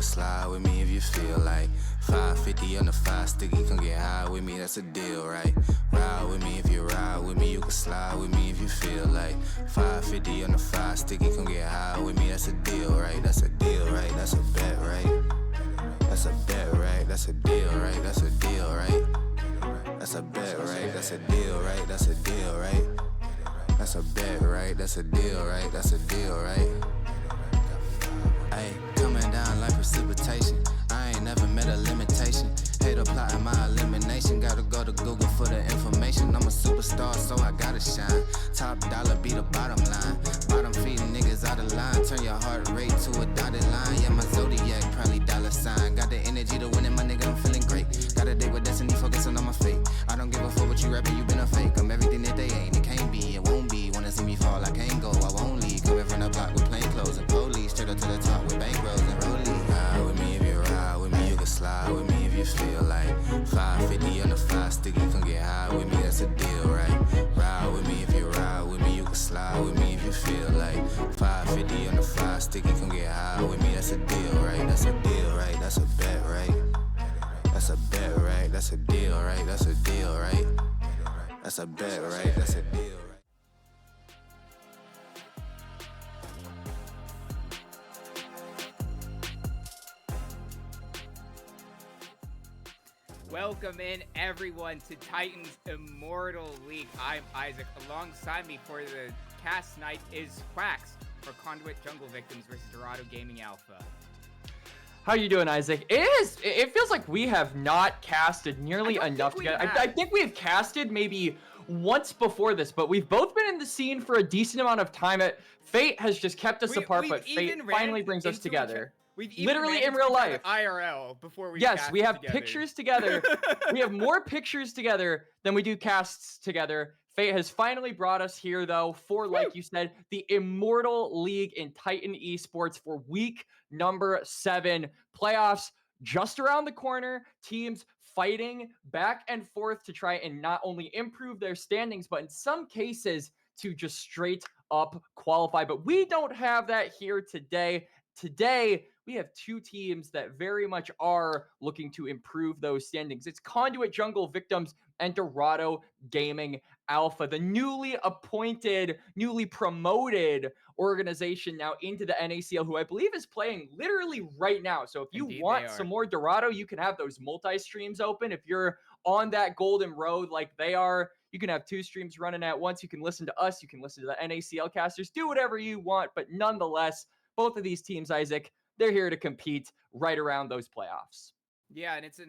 slide with me if you feel like 550 on the 5 sticky, come get high with me, that's a deal, right? Ride with me if you ride with me, you can slide with me if you feel like 550 on the 5 sticky, come get high with me, that's a deal, right? That's a deal, right? That's a bet, right? That's a bet, right? That's a deal, right? That's a deal, right? That's a bet, right? That's a deal, right? That's a deal, right? That's a bet, right? That's a deal, right? That's a deal, right? Ayy, coming down like precipitation. I ain't never met a limitation. Hater plotting my elimination. Gotta go to Google for the information. I'm a superstar, so I gotta shine. Top dollar be the bottom line. Bottom feeding niggas out of line. Turn your heart rate to a dotted line. Yeah, my zodiac probably dollar sign. Got the energy to win it, my nigga, I'm feeling great. Got a date with destiny, focusing on my fate. I don't give a fuck what you rapping, you been a fake. I'm everything that they ain't, it can't be, it won't be. Wanna see me fall, I can't go, I won't leave. Coming from the block with plain clothes and police. Straight up to the top with bankrolls and rollies. Ride with me if you ride with me, you can slide with me if you feel like 550 on the 5 sticky, come get high with me, that's a deal, right? Ride with me if you ride with me, you can slide with me if you feel like 550 on the 5 sticky, come get high with me, that's a deal, right? That's a deal, right? That's a bet, right? That's a bet, right? That's a deal, right? That's a deal, right? That's a bet, right? That's a deal, right? Welcome in, everyone, to Titans Immortal League. I'm Isaac. Alongside me for the cast night is Quacks for Conduit Jungle Victims versus Dorado Gaming Alpha. How you doing, Isaac? It feels like we have not casted nearly enough together. I think we have casted maybe once before this, but we've both been in the scene for a decent amount of time. Fate has just kept us apart, but Fate finally brings us together. We've even literally in real life. IRL before we Yes, we have together. pictures together. We have more pictures together than we do casts together. Fate has finally brought us here, though, for, like you said, the Immortal League in Titan Esports for week number 7. Playoffs just around the corner. Teams fighting back and forth to try and not only improve their standings, but in some cases to just straight up qualify. But we don't have that here today. Today, we have two teams that very much are looking to improve those standings. It's Conduit Jungle Victims and Dorado Gaming Alpha, the newly appointed, newly promoted organization now into the NACL, who I believe is playing literally right now. So if you want some more Dorado, you can have those multi-streams open. If you're on that golden road like they are, you can have 2 streams running at once. You can listen to us. You can listen to the NACL casters. Do whatever you want. But nonetheless, both of these teams, Isaac, they're here to compete right around those playoffs. Yeah, and it's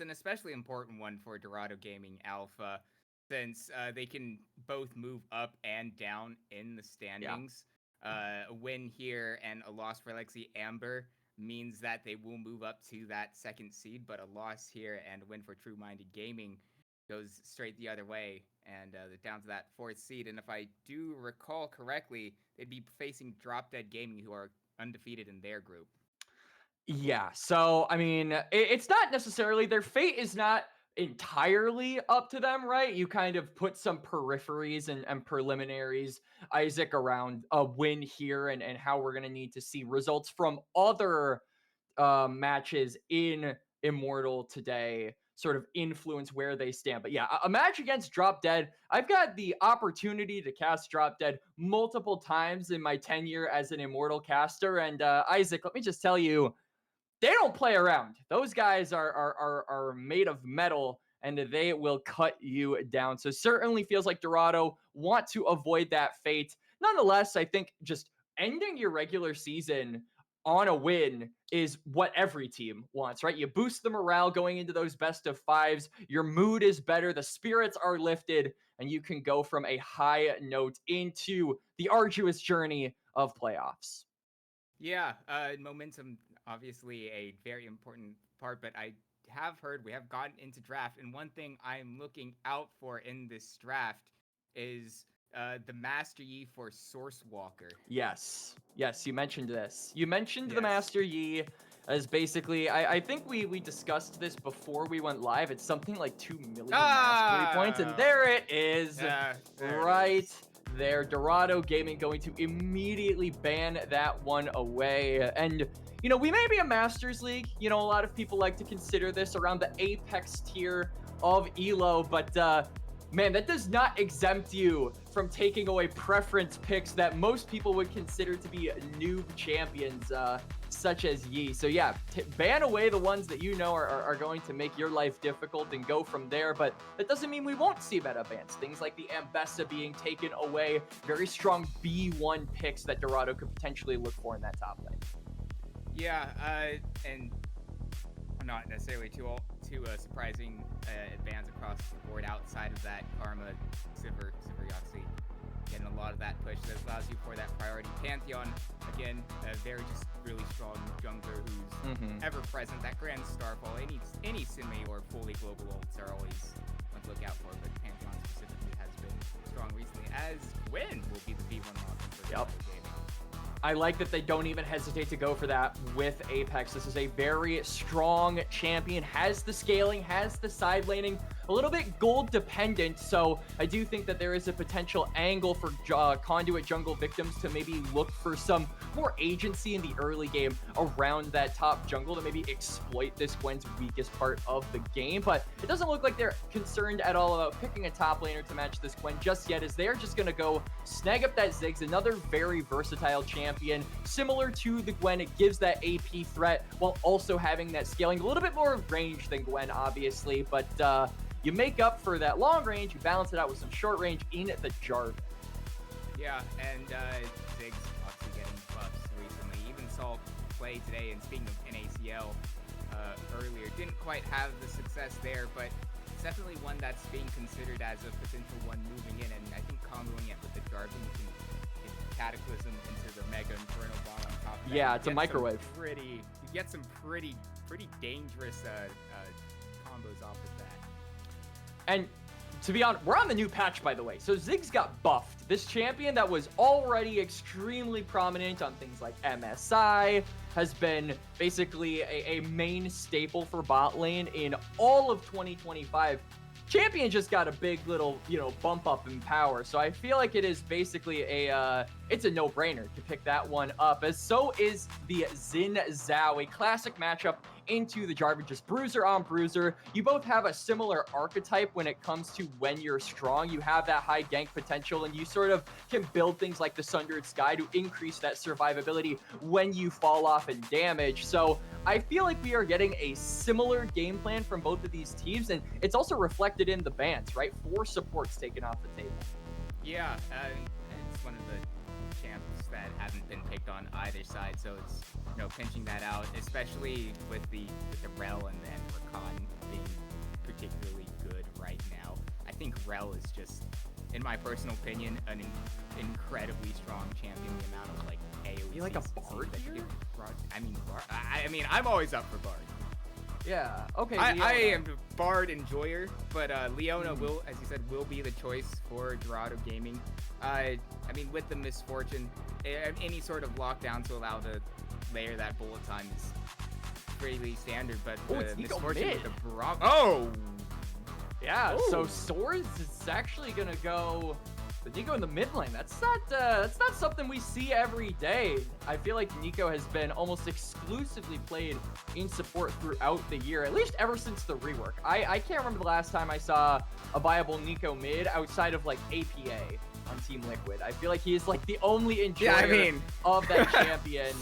an especially important one for Dorado Gaming Alpha, since they can both move up and down in the standings. Yeah. A win here and a loss for Lexi Amber means that they will move up to that 2nd seed, but a loss here and a win for True Minded Gaming goes straight the other way, and they're down to that 4th seed. And if I do recall correctly, they'd be facing Drop Dead Gaming, who are undefeated in their group. Yeah, so, I mean, it's not necessarily, their fate is not entirely up to them, right? You kind of put some peripheries and preliminaries, Isaac, around a win here and how we're going to need to see results from other matches in Immortal today sort of influence where they stand. But yeah, a match against Drop Dead, I've got the opportunity to cast Drop Dead multiple times in my tenure as an Immortal caster. And Isaac, let me just tell you, they don't play around. Those guys are made of metal, and they will cut you down. So certainly feels like Dorado want to avoid that fate. Nonetheless, I think just ending your regular season on a win is what every team wants, right? You boost the morale going into those best of 5s. Your mood is better. The spirits are lifted, and you can go from a high note into the arduous journey of playoffs. Yeah, momentum, obviously a very important part, but I have heard we have gotten into draft, and one thing I'm looking out for in this draft is the Master Yi for Source Walker. Yes, you mentioned this. You mentioned the Master Yi as basically, I think we discussed this before we went live. It's something like 2 million mastery points, and there it is, right there. Dorado Gaming going to immediately ban that one away. And, you know, we may be a Masters League. You know, a lot of people like to consider this around the Apex tier of ELO, but man, that does not exempt you from taking away preference picks that most people would consider to be noob champions, such as Yi. So yeah, ban away the ones that you know are going to make your life difficult and go from there. But that doesn't mean we won't see meta bans. Things like the Ambessa being taken away, very strong B1 picks that Dorado could potentially look for in that top lane. Yeah, and not necessarily too surprising bans across the board outside of that. Karma, Sivir Yahtzee getting a lot of that push that allows you for that priority. Pantheon, again, a very just really strong jungler who's ever present. That Grand Starfall, any Simi or fully global ults are always one to look out for, but Pantheon specifically has been strong recently, as Gwen will be the V1 lock for the game. I like that they don't even hesitate to go for that with Apex. This is a very strong champion, has the scaling, has the side laning, a little bit gold dependent. So I do think that there is a potential angle for Conduit jungle victims to maybe look for some more agency in the early game around that top jungle to maybe exploit this Gwen's weakest part of the game. But it doesn't look like they're concerned at all about picking a top laner to match this Gwen just yet, as they're just going to go snag up that Ziggs, another very versatile champion, similar to the Gwen. It gives that AP threat while also having that scaling, a little bit more range than Gwen, obviously, but you make up for that long range, you balance it out with some short range in the Jarvan. Yeah, and Ziggs obviously getting buffs recently. Even saw play today, and speaking of NACL earlier, didn't quite have the success there, but it's definitely one that's being considered as a potential one moving in, and I think comboing it with the Jarvan, you can get Cataclysm into the Mega Inferno bot on top of that. Yeah, it's a microwave. You get some pretty dangerous combos off of that. And to be honest, we're on the new patch, by the way. So Ziggs got buffed. This champion that was already extremely prominent on things like MSI has been basically a main staple for bot lane in all of 2025. Champion just got a big little, bump up in power. So I feel like it is basically it's a no-brainer to pick that one up. As so is the Xin Zhao, a classic matchup into the Jarvan, just bruiser on bruiser. You both have a similar archetype when it comes to when you're strong. You have that high gank potential, and you sort of can build things like the Sundered Sky to increase that survivability when you fall off in damage. So I feel like we are getting a similar game plan from both of these teams, and it's also reflected in the bans, right? 4 supports taken off the table. Yeah, it's one of the champs that haven't been picked on either side, so it's pinching that out, especially with the Rel and then Rakan being particularly good right now. I think Rel is just, in my personal opinion, an incredibly strong champion. The amount of AoE. You like a Bard here? I mean, I'm always up for Bard. Yeah. Okay. I am a Bard enjoyer, but Leona will, as you said, will be the choice for Dorado Gaming. I mean, with the misfortune, any sort of lockdown to allow the layer that bullet time is pretty standard, but the misfortune with the Bravo. Oh! Yeah, Ooh. So Swords is actually gonna go with Nico in the mid lane. That's not something we see every day. I feel like Nico has been almost exclusively played in support throughout the year, at least ever since the rework. I can't remember the last time I saw a viable Nico mid outside of APA on Team Liquid. I feel like he is the only enjoyer of that champion.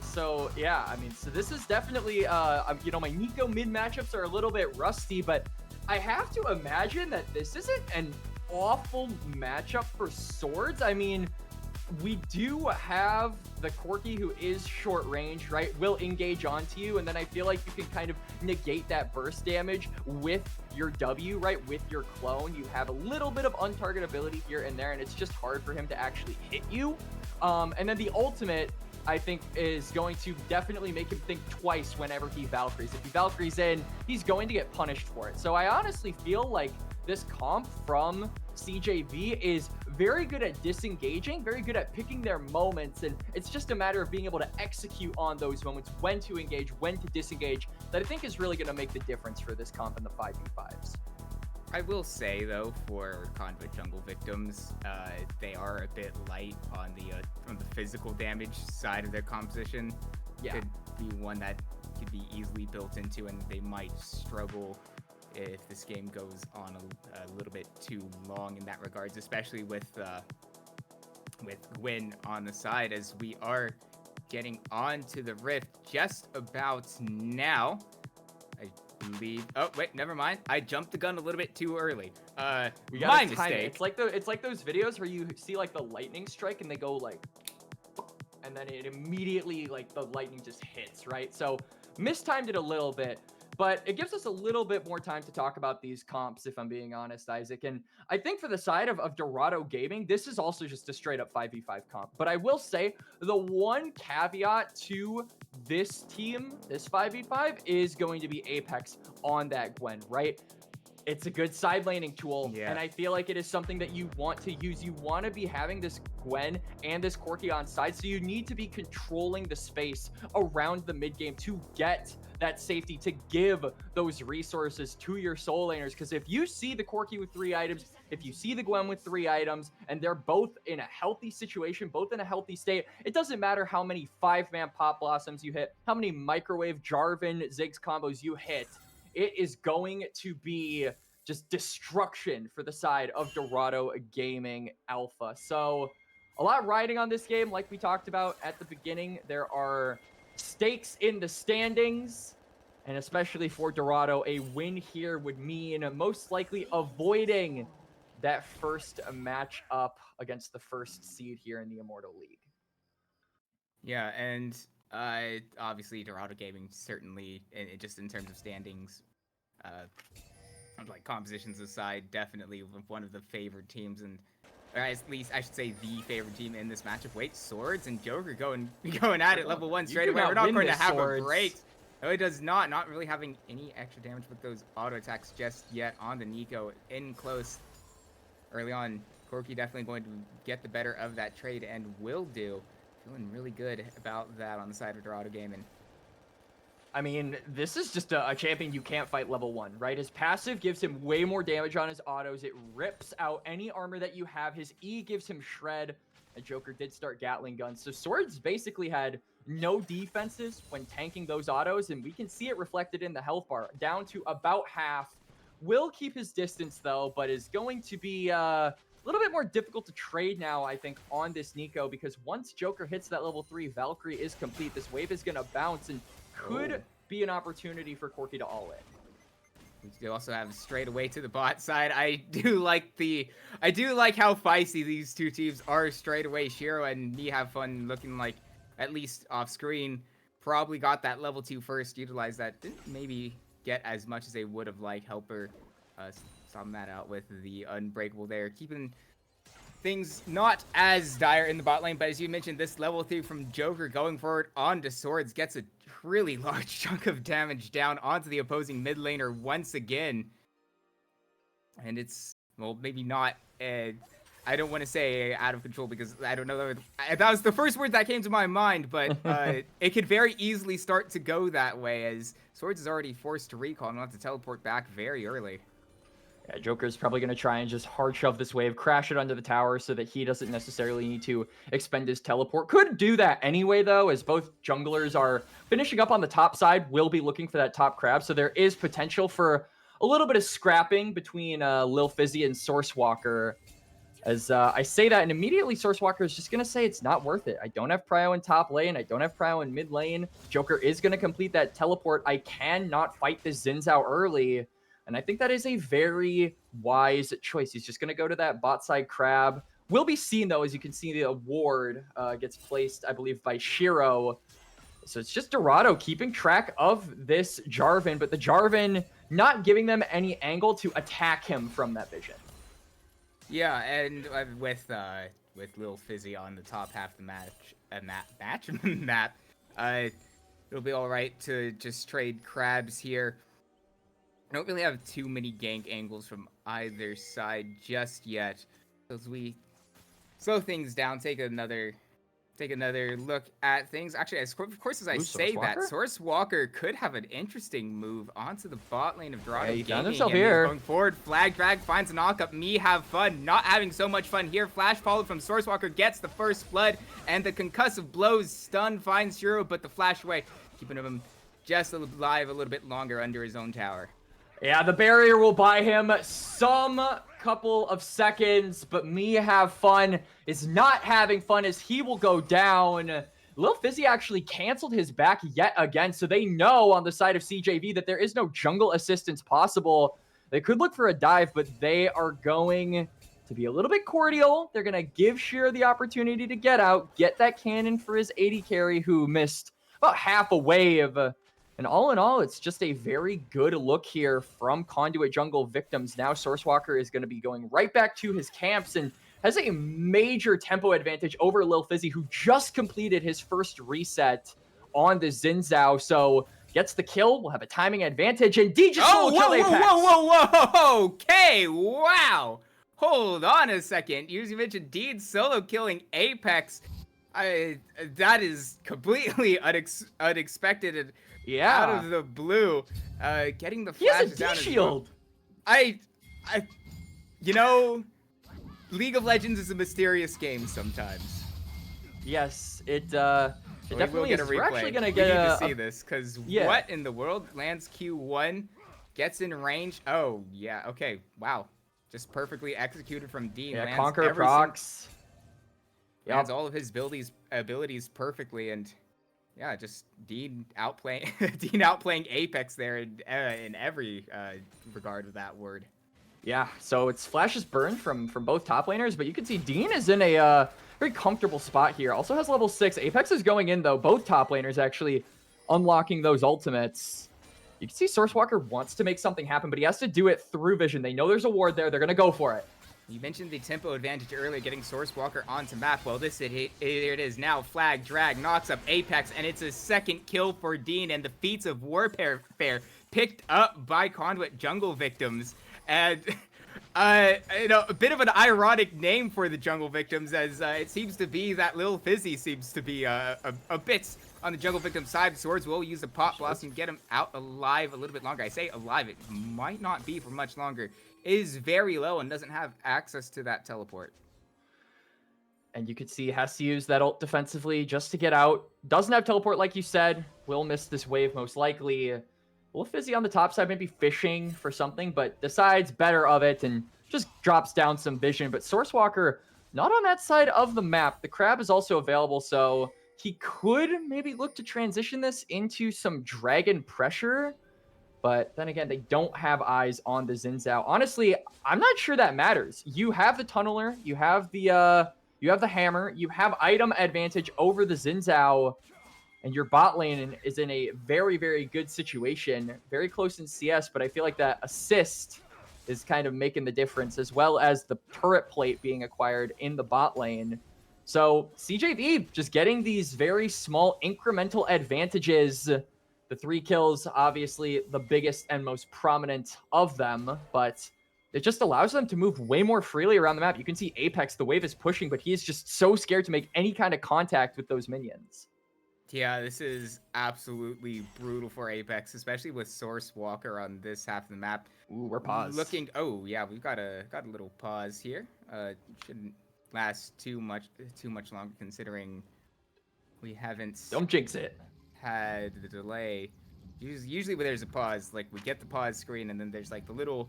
So yeah, so this is definitely, my Nico mid matchups are a little bit rusty, but I have to imagine that this isn't an awful matchup for Swords. I mean, we do have the Corki, who is short range, right? Will engage onto you, and then I feel like you can kind of negate that burst damage with your W, right? With your clone. You have a little bit of untargetability here and there, and it's just hard for him to actually hit you. And then the ultimate, I think, is going to definitely make him think twice whenever he Valkyries. If he Valkyries in, he's going to get punished for it. So I honestly feel like this comp from CJV is very good at disengaging, very good at picking their moments, and it's just a matter of being able to execute on those moments, when to engage, when to disengage, that I think is really going to make the difference for this comp in the 5v5s. I will say though, for Conduit jungle victims, they are a bit light on the physical damage side of their composition. Yeah. Could be one that could be easily built into, and they might struggle if this game goes on a little bit too long in that regards, especially with Gwyn on the side, as we are getting onto the rift just about now. I believe. Oh wait, never mind. I jumped the gun a little bit too early. We My gotta time it. mistake. It's like those videos where you see like the lightning strike and they go like, and then it immediately like the lightning just hits, right? So mistimed it a little bit, but it gives us a little bit more time to talk about these comps, if I'm being honest, Isaac. And I think for the side of Dorado Gaming, this is also just a straight up 5v5 comp. But I will say the one caveat to this team, this 5v5, is going to be Apex on that Gwen, right? It's a good side laning tool, and I feel like it is something that you want to use. You want to be having this Gwen and this Corki on side, so you need to be controlling the space around the mid game to get that safety, to give those resources to your soul laners. Because if you see the Corki with 3 items, if you see the Gwen with 3 items, and they're both in a healthy situation, both in a healthy state, it doesn't matter how many 5-man Pop Blossoms you hit, how many microwave Jarvan Ziggs combos you hit, it is going to be just destruction for the side of Dorado Gaming Alpha. So a lot riding on this game, like we talked about at the beginning. There are stakes in the standings, and especially for Dorado, a win here would mean most likely avoiding that first match up against the first seed here in the Immortal League. Yeah, and obviously Dorado Gaming certainly, just in terms of standings, like compositions aside, definitely one of the favored teams, and or at least I should say the favorite team in this matchup. Wait, Swords and Joker going at it level 1 straight away. We're not going to have a break. No, it does not. Not really having any extra damage with those auto attacks just yet on the Nico. In close early on, Corki definitely going to get the better of that trade, and will do. Feeling really good about that on the side of Dorado Gaming. I mean, this is just a champion you can't fight level 1, right? His passive gives him way more damage on his autos. It rips out any armor that you have. His E gives him shred. And Joker did start Gatling guns. So Swords basically had no defenses when tanking those autos, and we can see it reflected in the health bar, down to about half. Will keep his distance, though, but is going to be a little bit more difficult to trade now, I think, on this Nico, because once Joker hits that level 3, Valkyrie is complete. This wave is going to bounce, and could be an opportunity for Corki to all in. We also have straight away to the bot side. I do like how feisty these two teams are straight away. Shiro and me have fun looking like, at least off screen, probably got that level 2 first, utilized that, didn't maybe get as much as they would have liked. Helper sum that out with the Unbreakable there, keeping things not as dire in the bot lane, but as you mentioned, this level 3 from Joker going forward onto Swords gets a really large chunk of damage down onto the opposing mid laner once again. And it's, well, maybe not, I don't want to say out of control, because I don't know, that was the first word that came to my mind, but it could very easily start to go that way, as Swords is already forced to recall and will have to teleport back very early. Yeah, Joker's probably going to try and just hard shove this wave, crash it under the tower so that he doesn't necessarily need to expend his teleport. Could do that anyway, though, as both junglers are finishing up on the top side, will be looking for that top crab. So there is potential for a little bit of scrapping between Lil Fizzy and Sourcewalker. As I say that, and immediately Sourcewalker is just going to say it's not worth it. I don't have prio in top lane. I don't have prio in mid lane. Joker is going to complete that teleport. I cannot fight the Xin Zhao early. And I think that is a very wise choice. He's just going to go to that bot side crab. Will be seen, though, as you can see the award gets placed, I believe, by Shiro. So it's just Dorado keeping track of this Jarvan, but the Jarvan not giving them any angle to attack him from that vision. Yeah, and with Lil Fizzy on the top half of the map, it'll be all right to just trade crabs here. I don't really have too many gank angles from either side just yet. As we slow things down, take another Take another look at things. Actually, of course, as I Ooh, say that, Sourcewalker? Source Walker could have an interesting move onto the bot lane of Dorado He found Gaming. himself And he's here. going forward. Flag drag finds a knock up. Me have fun. Not having so much fun here. Flash followed from Source Walker gets the first blood. And the concussive blows. Stun finds Shiro, but the flash away. Keeping him just alive a little bit longer under his own tower. Yeah, the barrier will buy him some couple of seconds, but Me Have Fun is not having fun as he will go down. Lil Fizzy actually canceled his back yet again, so they know on the side of CJV that there is no jungle assistance possible. They could look for a dive, but they are going to be a little bit cordial. They're going to give Sheer the opportunity to get out, get that cannon for his AD carry who missed about half a wave. And all in all, it's just a very good look here from Conduit Jungle Victims. Now Sourcewalker is going to be going right back to his camps and has a major tempo advantage over Lil Fizzy, who just completed his first reset on the Xin Zhao. So gets the kill, will have a timing advantage, and D just solo kill Apex. Whoa. Okay, wow. Hold on a second. You mentioned Deed solo killing Apex. That is completely unexpected and out of the blue. Getting the flash down. He has a D-shield. You know, League of Legends is a mysterious game sometimes. Yes, it definitely is. We're actually gonna we get need to see this, because yeah. What in the world? Lands Q1, gets in range. Oh, yeah, okay, wow. Just perfectly executed from Dean. Yeah, lands Conquer procs. Lands all of his abilities perfectly, and yeah, just Dean outplaying Apex there in every regard of that word. Yeah, so it's Flash's burn from both top laners, but you can see Dean is in a very comfortable spot here. Also has level 6. Apex is going in, though. Both top laners actually unlocking those ultimates. You can see Sourcewalker wants to make something happen, but he has to do it through vision. They know there's a ward there. They're going to go for it. You mentioned the tempo advantage earlier, getting Sourcewalker onto map. Well, here it is now. Flag, drag, knocks up Apex, and it's a second kill for Dean, and the feats of Warfare picked up by Conduit Jungle Victims. And, a bit of an ironic name for the Jungle Victims, as it seems to be that Lil Fizzy seems to be a bit on the Jungle Victim side. Swords will use a Pot Blossom, get him out alive a little bit longer. I say alive, it might not be for much longer. Is very low and doesn't have access to that teleport. And you could see has to use that ult defensively just to get out. Doesn't have teleport, like you said. Will miss this wave most likely. Lil Fizzy on the top side maybe fishing for something, but decides better of it and just drops down some vision. But Sourcewalker not on that side of the map. The crab is also available, so he could maybe look to transition this into some dragon pressure. But then again, they don't have eyes on the Xin Zhao. Honestly, I'm not sure that matters. You have the tunneler, you have the hammer, you have item advantage over the Xin Zhao, and your bot lane is in a very, very good situation. Very close in CS, but I feel like that assist is kind of making the difference, as well as the turret plate being acquired in the bot lane. So CJV just getting these very small incremental advantages. The 3 kills, obviously the biggest and most prominent of them, but it just allows them to move way more freely around the map. You can see Apex, the wave is pushing, but he is just so scared to make any kind of contact with those minions. Yeah, this is absolutely brutal for Apex, especially with Sourcewalker on this half of the map. Ooh, we're paused. Oh yeah, we've got a little pause here. Shouldn't last too much longer, considering we haven't. Don't jinx it. Had the delay. Usually when there's a pause, like we get the pause screen and then there's like the little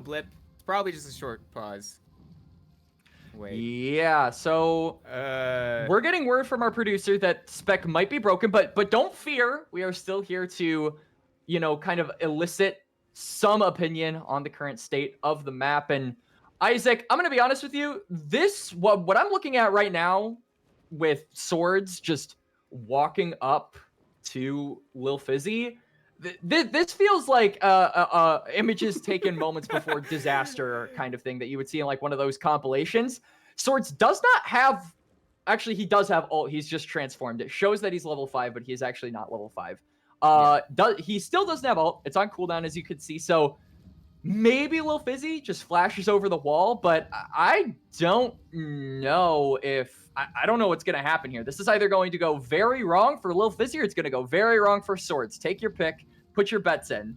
blip. It's probably just a short pause. Wait. Yeah, so we're getting word from our producer that spec might be broken, but don't fear. We are still here to, kind of elicit some opinion on the current state of the map. And Isaac, I'm gonna be honest with you. What I'm looking at right now with Swords just walking up to Lil Fizzy, this feels like images taken moments before disaster kind of thing that you would see in like one of those compilations. Swords does not have, actually he does have ult, he's just transformed. It shows that he's level 5, but he's actually not level 5. He still doesn't have ult, it's on cooldown as you can see, so maybe Lil Fizzy just flashes over the wall, but I don't know if I don't know what's going to happen here. This is either going to go very wrong for Lil Fizzy or it's going to go very wrong for Swords. Take your pick. Put your bets in.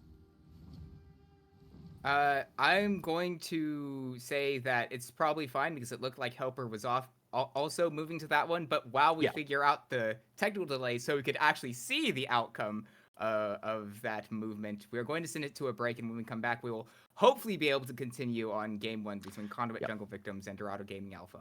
I'm going to say that it's probably fine because it looked like Helper was off also moving to that one. But while we figure out the technical delay so we could actually see the outcome of that movement, we're going to send it to a break. And when we come back, we will hopefully be able to continue on game 1 between Conduit Jungle Victims and Dorado Gaming Alpha.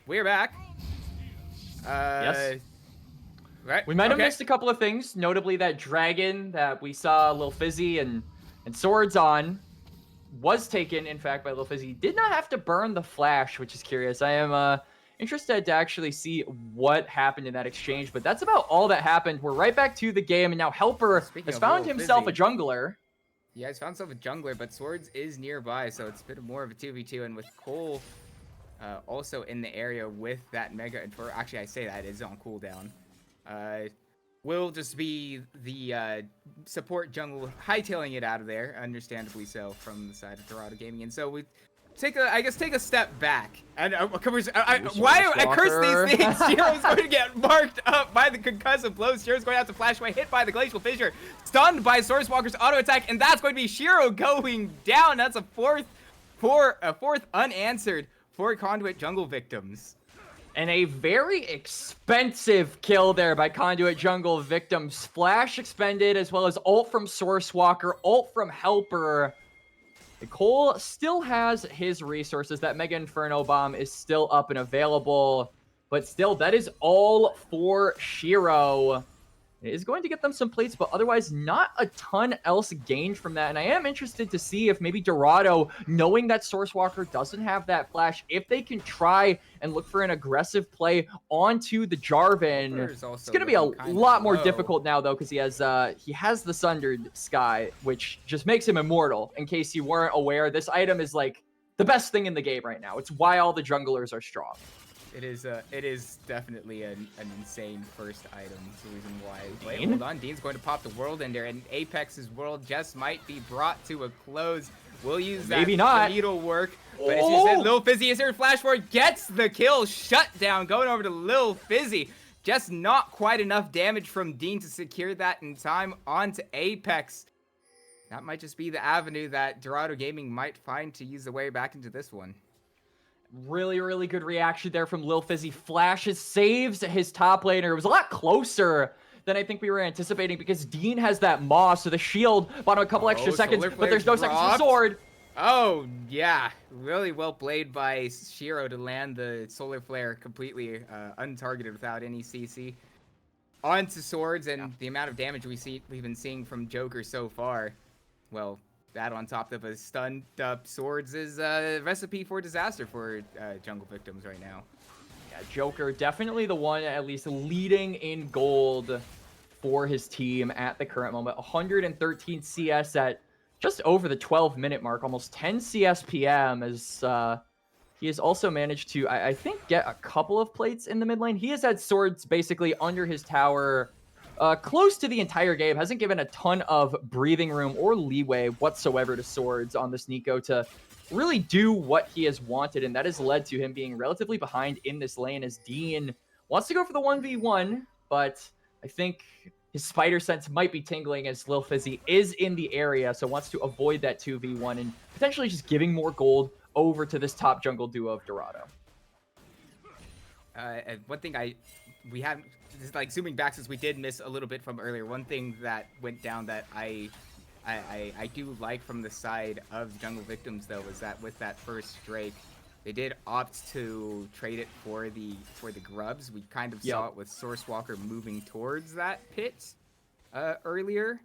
We're back. Yes. Right. We might have missed a couple of things, notably that dragon that we saw Lil Fizzy and Swords on was taken, in fact, by Lil Fizzy. Did not have to burn the flash, which is curious. I am interested to actually see what happened in that exchange, but that's about all that happened. We're right back to the game, and now Helper has found himself a jungler. Yeah, he's found himself a jungler, but Swords is nearby, so it's a bit more of a 2v2, and with Cole also in the area with that Mega, and for actually I say that, it's on cooldown. Will just be the support jungle hightailing it out of there, understandably so, from the side of Dorado Gaming. And so we take a step back. And why I curse these things? Shiro's going to get marked up by the concussive blows. Shiro's going to have to flash away, hit by the glacial fissure, stunned by Source Walker's auto attack, and that's going to be Shiro going down. That's a fourth unanswered for Conduit Jungle Victims. And a very expensive kill there by Conduit Jungle Victims. Flash expended, as well as ult from Source Walker, ult from Helper. Cole still has his resources. That Mega Inferno Bomb is still up and available. But still, that is all for Shiro. It is going to get them some plates, but otherwise not a ton else gained from that. And I am interested to see if maybe Dorado, knowing that Source Walker doesn't have that flash, if they can try and look for an aggressive play onto the Jarvan. It's going to be a lot more difficult now, though, because he has the Sundered Sky, which just makes him immortal. In case you weren't aware, this item is like the best thing in the game right now. It's why all the junglers are strong. It is definitely an insane first item. It's the reason why. Wait, hold on. Dean's going to pop the World Ender, and Apex's world just might be brought to a close. We'll use that. Maybe not. It'll work. But as you said, Lil Fizzy is here. Flash forward gets the kill. Shut down. Going over to Lil Fizzy. Just not quite enough damage from Dean to secure that in time onto Apex. That might just be the avenue that Dorado Gaming might find to use the way back into this one. Really, really good reaction there from Lil Fizzy. Flashes, saves his top laner. It was a lot closer than I think we were anticipating because Dean has that Moss, so the shield bought him a couple extra seconds, but there's no seconds for Sword. Oh, yeah. Really well played by Shiro to land the Solar Flare completely untargeted without any CC. onto swords and the amount of damage we've been seeing from Joker so far. Well, that on top of a stunned up swords is a recipe for disaster for jungle victims right now. Yeah, Joker definitely the one at least leading in gold for his team at the current moment. 113 CS at just over the 12-minute mark, almost 10 CS PM, as he has also managed to, I think, get a couple of plates in the mid lane. He has had swords basically under his tower close to the entire game. Hasn't given a ton of breathing room or leeway whatsoever to swords on this Nico to really do what he has wanted, and that has led to him being relatively behind in this lane as Dean wants to go for the 1v1, but I think his spider sense might be tingling as Lil Fizzy is in the area, so wants to avoid that 2v1 and potentially just giving more gold over to this top jungle duo of Dorado. One thing we haven't, just like zooming back since we did miss a little bit from earlier, one thing that went down that I do like from the side of jungle victims though was that with that first Drake, they did opt to trade it for the grubs. We kind of saw it with Source Walker moving towards that pit earlier.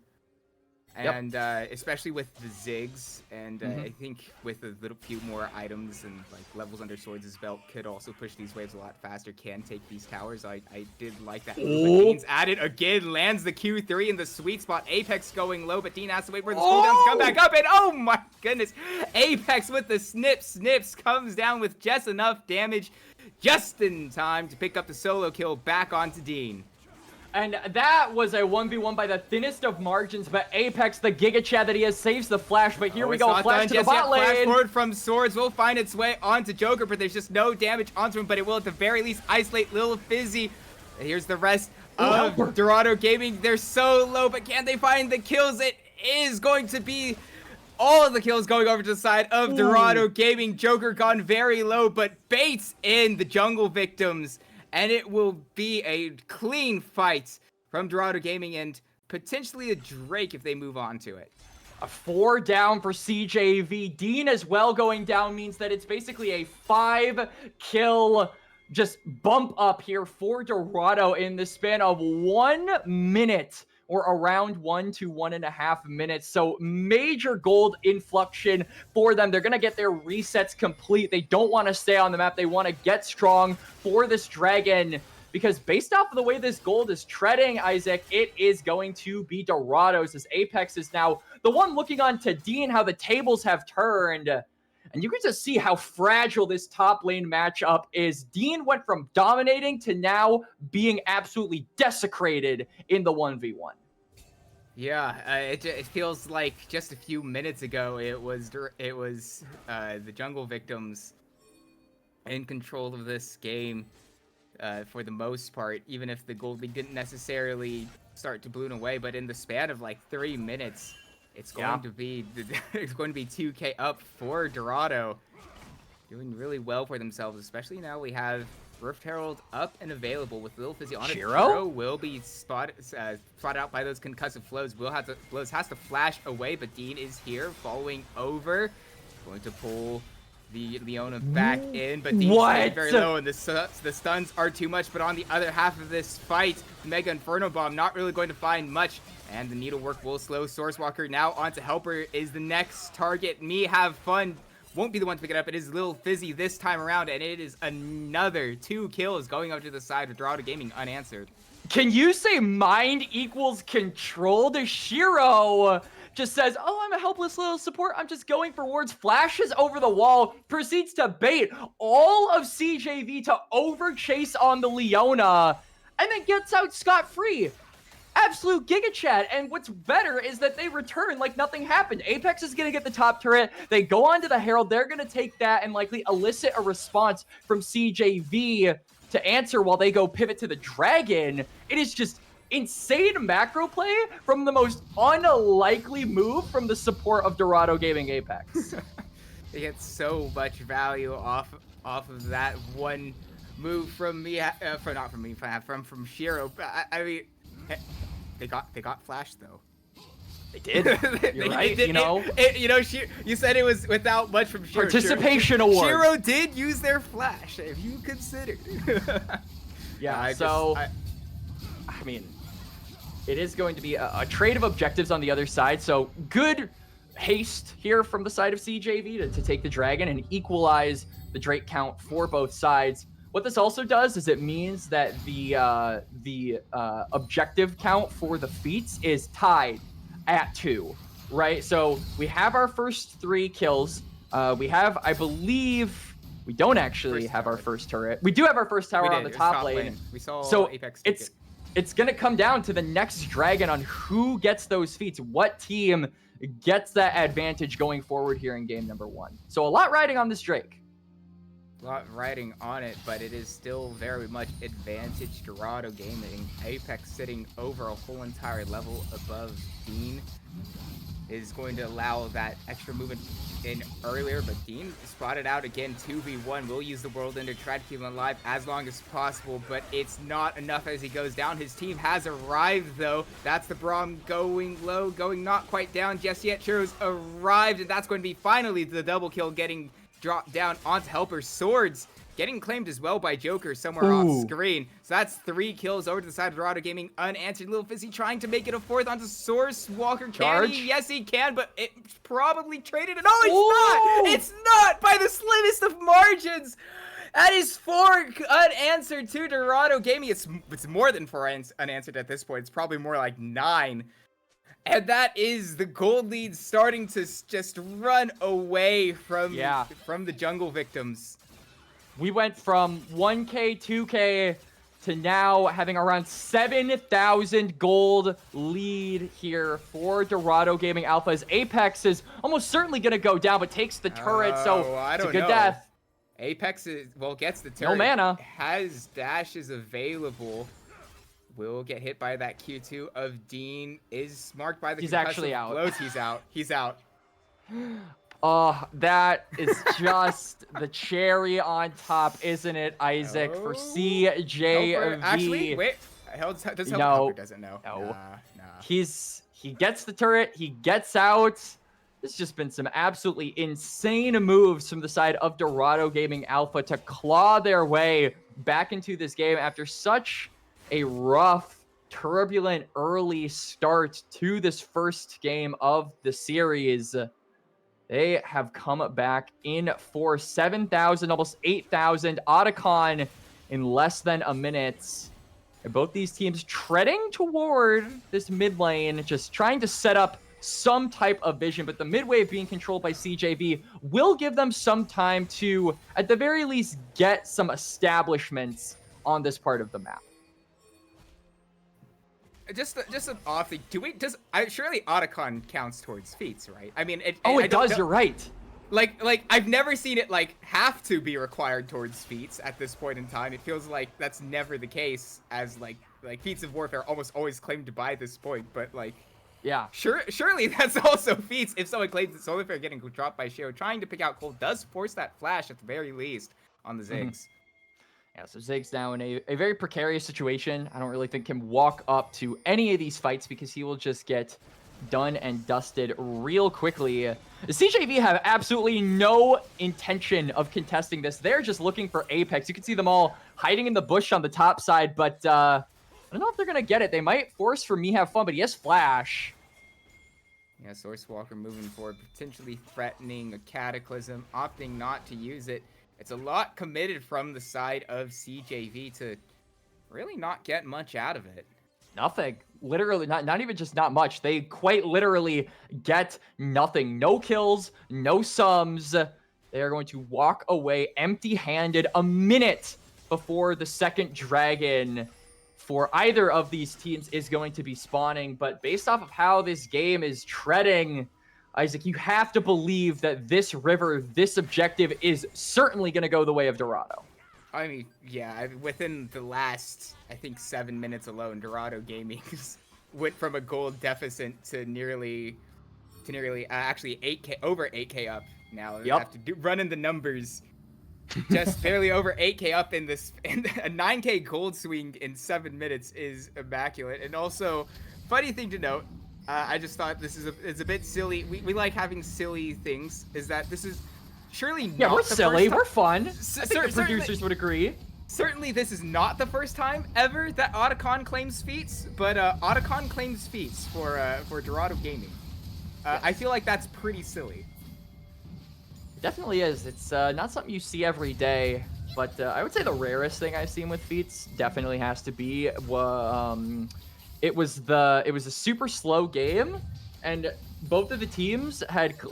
And especially with the Ziggs, and I think with a little few more items and like levels under Swords' belt could also push these waves a lot faster, can take these towers. I did like that. Dean's at it again, lands the Q3 in the sweet spot. Apex going low, but Dean has to wait for the cooldowns to come back up, and oh my goodness, Apex with the snips comes down with just enough damage, just in time to pick up the solo kill back onto Dean. And that was a 1v1 by the thinnest of margins, but Apex, the Giga Chad that he has, saves the flash. But here we go, flash to the bot lane. Flash forward from Swords will find its way onto Joker, but there's just no damage onto him, but it will at the very least isolate Lil Fizzy. And here's the rest of Dorado Gaming. They're so low, but can they find the kills? It is going to be all of the kills going over to the side of Dorado Gaming. Joker gone very low, but baits in the jungle victims. And it will be a clean fight from Dorado Gaming and potentially a Drake if they move on to it. A 4 down for CJV. Dean as well going down means that it's basically a 5-kill just bump up here for Dorado in the span of 1 minute. Or around 1 to 1.5 minutes. So major gold inflection for them. They're going to get their resets complete. They don't want to stay on the map. They want to get strong for this dragon. Because based off of the way this gold is treading, Isaac, it is going to be Dorado's. As Apex is now the one looking on to Dean, how the tables have turned. And you can just see how fragile this top lane matchup is. Dean went from dominating to now being absolutely desecrated in the 1v1. Yeah, it feels like just a few minutes ago it was the jungle victims in control of this game for the most part, even if the gold league didn't necessarily start to balloon away, but in the span of like 3 minutes, it's going to be 2K up for Dorado, doing really well for themselves, especially now we have Rift Herald up and available with Lil Fizzy on it. Shiro will be spotted out by those concussive flows. Flows has to flash away, but Dean is here following over. Going to pull the Leona back in, but Dean's very low, and the stuns are too much. But on the other half of this fight, Mega Inferno Bomb not really going to find much, and the needlework will slow. Source Walker now onto Helper is the next target. Me Have Fun won't be the one to pick it up. It is Lil Fizzy this time around, and it is another 2 kills going up to the side of Dorado Gaming unanswered. Can you say mind equals control? The Shiro just says, oh, I'm a helpless little support. I'm just going for wards. Flashes over the wall, proceeds to bait all of CJV to overchase on the Leona, and then gets out scot-free. Absolute Giga Chat, and what's better is that they return like nothing happened. Apex is going to get the top turret. They go on to the Herald. They're going to take that and likely elicit a response from CJV to answer while they go pivot to the Dragon. It is just insane macro play from the most unlikely move from the support of Dorado Gaming Apex. They get so much value off of that one move from me, from Shiro. I mean, they got flash though. They did. You're right. You said it was without much from Shiro. Participation award. Shiro did use their flash, if you consider. Yeah. I mean, it is going to be a trade of objectives on the other side. So good haste here from the side of CJV to take the dragon and equalize the Drake count for both sides. What this also does is it means that the objective count for the feats is tied at 2, right? So we have our first 3 kills. We have, I believe, we don't actually have our first turret. We do have our first tower on the top lane. We saw so Apex. It's going to come down to the next dragon on who gets those feats. What team gets that advantage going forward here in game number 1. So a lot riding on this Drake. A lot riding on it, but it is still very much advantage Dorado gaming. Apex sitting over a whole entire level above Dean is going to allow that extra movement in earlier, but Dean spotted out again 2v1. Will use the whirlwind to try to keep him alive as long as possible, but it's not enough as he goes down. His team has arrived though. That's the Braum going low, going not quite down just yet. Churros arrived, and that's going to be finally the double kill, getting dropped down onto Helper's Swords, getting claimed as well by Joker somewhere off screen. So that's 3 kills over to the side of Dorado Gaming. Unanswered. Little Fizzy trying to make it a 4th onto Source Walker. Can he? Yes, he can, but it probably traded it. Oh, it's not! It's not by the slimmest of margins! That is 4 unanswered to Dorado Gaming. It's more than 4 unanswered at this point. It's probably more like 9. And that is the gold lead starting to just run away from the jungle victims. We went from 1K, 2K to now having around 7,000 gold lead here for Dorado Gaming Alpha, as Apex is almost certainly going to go down, but takes the turret, so it's a good death. Apex gets the turret. No mana. Has dashes available. Will get hit by that Q2 of Dean. Is marked by the actually out. blows. He's out. He's out. Oh, that is just the cherry on top, isn't it, Isaac, for CJV? Actually, wait. Helper doesn't know. No. Nah. He gets the turret. He gets out. There's just been some absolutely insane moves from the side of Dorado Gaming Alpha to claw their way back into this game after such a rough, turbulent early start to this first game of the series. They have come back in for 7,000, almost 8,000. Otacon in less than a minute. And both these teams treading toward this mid lane, just trying to set up some type of vision, but the mid wave being controlled by CJV will give them some time to, at the very least, get some establishments on this part of the map. Just an off thing. Surely Otacon counts towards feats, right? I mean, it does. You're right. Like I've never seen it have to be required towards feats at this point in time. It feels like that's never the case, as like feats of warfare almost always claimed by this point. But yeah, surely that's also feats. If someone claims that Solar Flare getting dropped by Shiro, trying to pick out Cole does force that flash at the very least on the Ziggs. Yeah, so Ziggs now in a very precarious situation. I don't really think can walk up to any of these fights because he will just get done and dusted real quickly. The CJV have absolutely no intention of contesting this. They're just looking for Apex. You can see them all hiding in the bush on the top side, but I don't know if they're going to get it. They might force for Me Have Fun, but he has Flash. Yeah, Source Walker moving forward, potentially threatening a Cataclysm, opting not to use it. It's a lot committed from the side of CJV to really not get much out of it. Nothing. Literally, not even just not much. They quite literally get nothing. No kills, no sums. They are going to walk away empty-handed a minute before the second dragon for either of these teams is going to be spawning. But based off of how this game is treading, Isaac, you have to believe that this river, this objective is certainly going to go the way of Dorado. I mean, yeah, within the last, I think, 7 minutes alone, Dorado Gaming went from a gold deficit to nearly actually 8K, over 8K up now. Yep. Have to run in the numbers. Just barely over 8K up in this, and a 9K gold swing in 7 minutes is immaculate. And also, funny thing to note, I just thought this is a bit silly. We like having silly things. Is that this is surely not we're the silly. first We're fun. time. I think the producers would agree. Certainly, this is not the first time ever that Otacon claims feats, but Otacon claims feats for Dorado Gaming. I feel like that's pretty silly. It definitely is. It's not something you see every day, but I would say the rarest thing I've seen with feats definitely has to be it was a super slow game, and both of the teams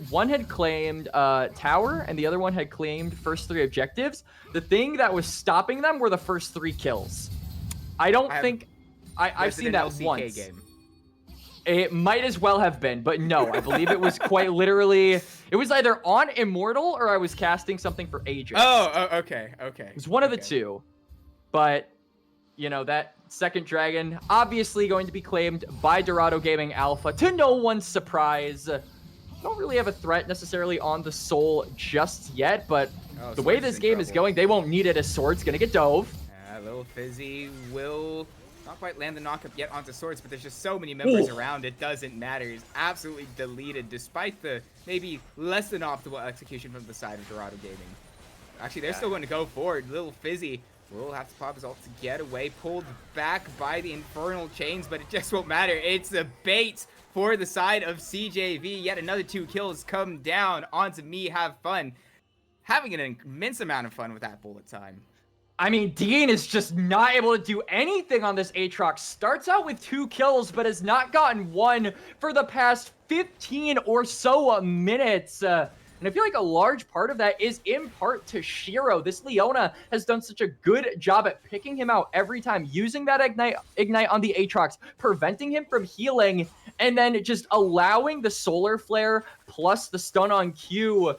one had claimed tower and the other one had claimed first 3 objectives. The thing that was stopping them were the first 3 kills. I've seen that once. Game? It might as well have been, but no, I believe it was quite literally. It was either on Immortal or I was casting something for Aegis. Oh, okay. It was one of the two, but that second dragon obviously going to be claimed by Dorado Gaming Alpha to no one's surprise. Don't really have a threat necessarily on the soul just yet, but the way this game is going, they won't need it as Sword's gonna get dove. Little Fizzy will not quite land the knockup yet onto Swords, but there's just so many members around, it doesn't matter. He's absolutely deleted despite the maybe less than optimal execution from the side of Dorado Gaming. Actually, they're still going to go forward. Little Fizzy will have to pop his ult to get away, pulled back by the infernal chains, but it just won't matter. It's a bait for the side of CJV. Yet another 2 kills come down onto Me Have Fun. Having an immense amount of fun with that bullet time. I mean, Dean is just not able to do anything on this Aatrox. Starts out with 2 kills, but has not gotten one for the past 15 or so minutes. And I feel like a large part of that is in part to Shiro. This Leona has done such a good job at picking him out every time, using that ignite on the Aatrox, preventing him from healing, and then just allowing the Solar Flare plus the stun on Q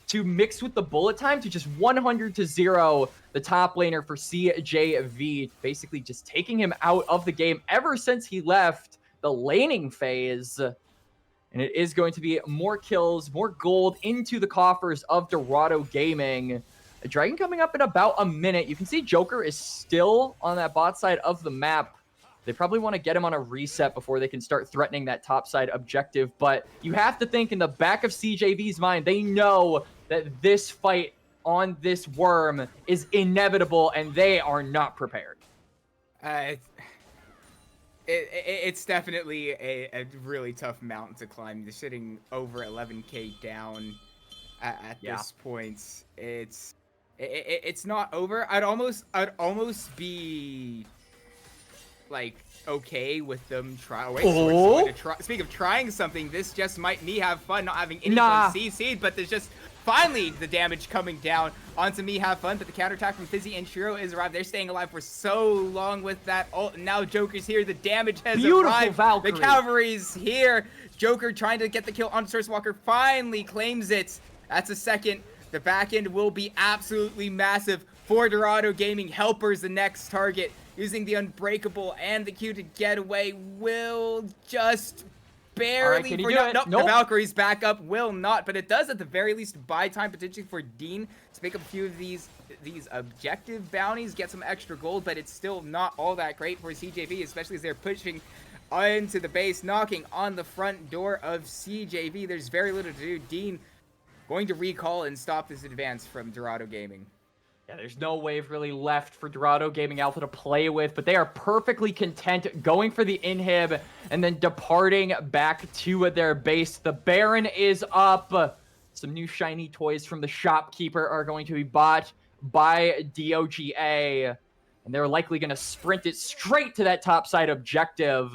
to mix with the bullet time to just 100-0 the top laner for CJV, basically just taking him out of the game ever since he left the laning phase. And it is going to be more kills, more gold into the coffers of Dorado Gaming. A dragon coming up in about a minute. You can see Joker is still on that bot side of the map. They probably want to get him on a reset before they can start threatening that top side objective. But you have to think in the back of CJV's mind, they know that this fight on this worm is inevitable, and they are not prepared. It's definitely a really tough mountain to climb. They're sitting over 11k down at this point. It's not over. I'd almost be like okay with them speak of trying something, this just might Me Have Fun not having anyone CC'd, but there's just finally the damage coming down onto Me Have Fun, but the counterattack from Fizzy and Shiro is arrived. They're staying alive for so long with that ult, and now Joker's here. The damage has arrived. Valkyrie. The cavalry's here. Joker trying to get the kill on Source Walker, finally claims it. That's a second. The back end will be absolutely massive for Dorado Gaming. Helper's the next target. Using the Unbreakable and the Q to get away, will just barely... Nope. The Valkyrie's back up, will not, but it does at the very least buy time potentially for Dean to pick up a few of these objective bounties, get some extra gold, but it's still not all that great for CJV, especially as they're pushing into the base, knocking on the front door of CJV. There's very little to do. Dean going to recall and stop this advance from Dorado Gaming. Yeah, there's no wave really left for Dorado Gaming Alpha to play with, but they are perfectly content going for the inhib and then departing back to their base. The Baron is up. Some new shiny toys from the shopkeeper are going to be bought by DOGA, and they're likely going to sprint it straight to that topside objective.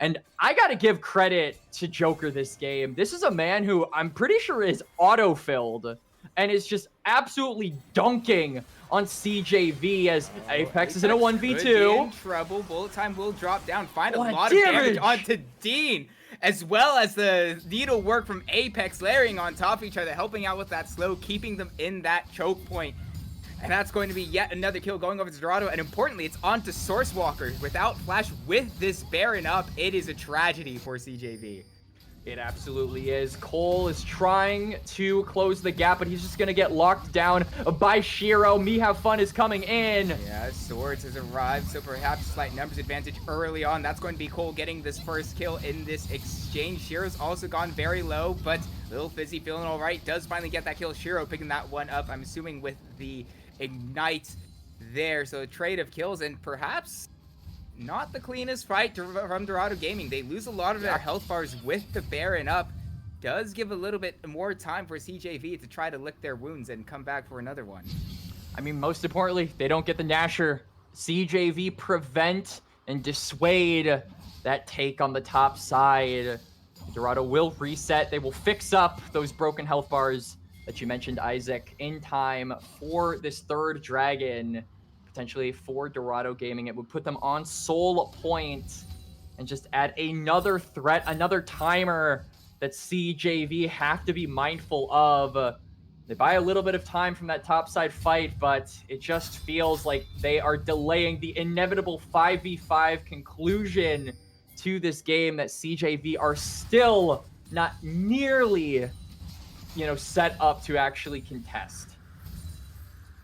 And I got to give credit to Joker this game. This is a man who I'm pretty sure is auto-filled and is just absolutely dunking on CJV as Apex is in a 1v2. In trouble. Bullet time will drop down. Find a lot of damage onto Dean, as well as the needle work from Apex layering on top of each other, helping out with that slow, keeping them in that choke point. And that's going to be yet another kill going over to Dorado. And importantly, it's onto Source Walker. Without Flash, with this Baron up, it is a tragedy for CJV. It absolutely is. Cole is trying to close the gap, but he's just going to get locked down by Shiro. Me Have Fun is coming in. Yeah, Swords has arrived, so perhaps slight numbers advantage early on. That's going to be Cole getting this first kill in this exchange. Shiro's also gone very low, but Lil Fizzy feeling all right. Does finally get that kill. Shiro picking that one up, I'm assuming with the Ignite. there. So a trade of kills and perhaps not the cleanest fight from Dorado Gaming. They lose a lot of their health bars with the Baron up. Does give a little bit more time for CJV to try to lick their wounds and come back for another one. I mean, most importantly, they don't get the Nasher. CJV prevent and dissuade that take on the top side. Dorado will reset. They will fix up those broken health bars that you mentioned, Isaac, in time for this third dragon, potentially for Dorado Gaming. It would put them on soul point and just add another threat, another timer that CJV have to be mindful of. They buy a little bit of time from that topside fight, but it just feels like they are delaying the inevitable 5v5 conclusion to this game that CJV are still not nearly, set up to actually contest.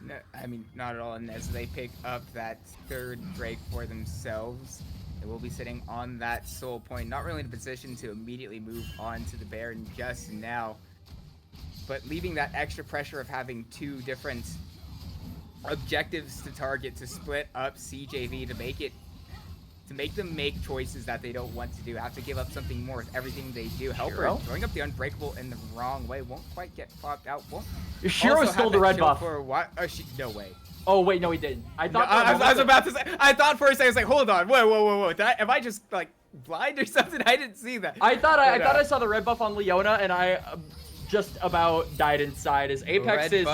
No, I mean, not at all. And as they pick up that third Drake for themselves, they will be sitting on that soul point, not really in a position to immediately move on to the Baron just now, but leaving that extra pressure of having two different objectives to target to split up CJV to make them make choices that they don't want to do, have to give up something more with everything they do. Helper throwing up the Unbreakable in the wrong way, won't quite get popped out. Shiro stole the red buff. For what? Oh, no way. Oh wait, no, he didn't. I thought. No, I was about to say. I thought for a second, I was like, hold on, whoa. Am I just like blind or something? I didn't see that. I thought I saw the red buff on Leona, and I just about died inside. As Apex is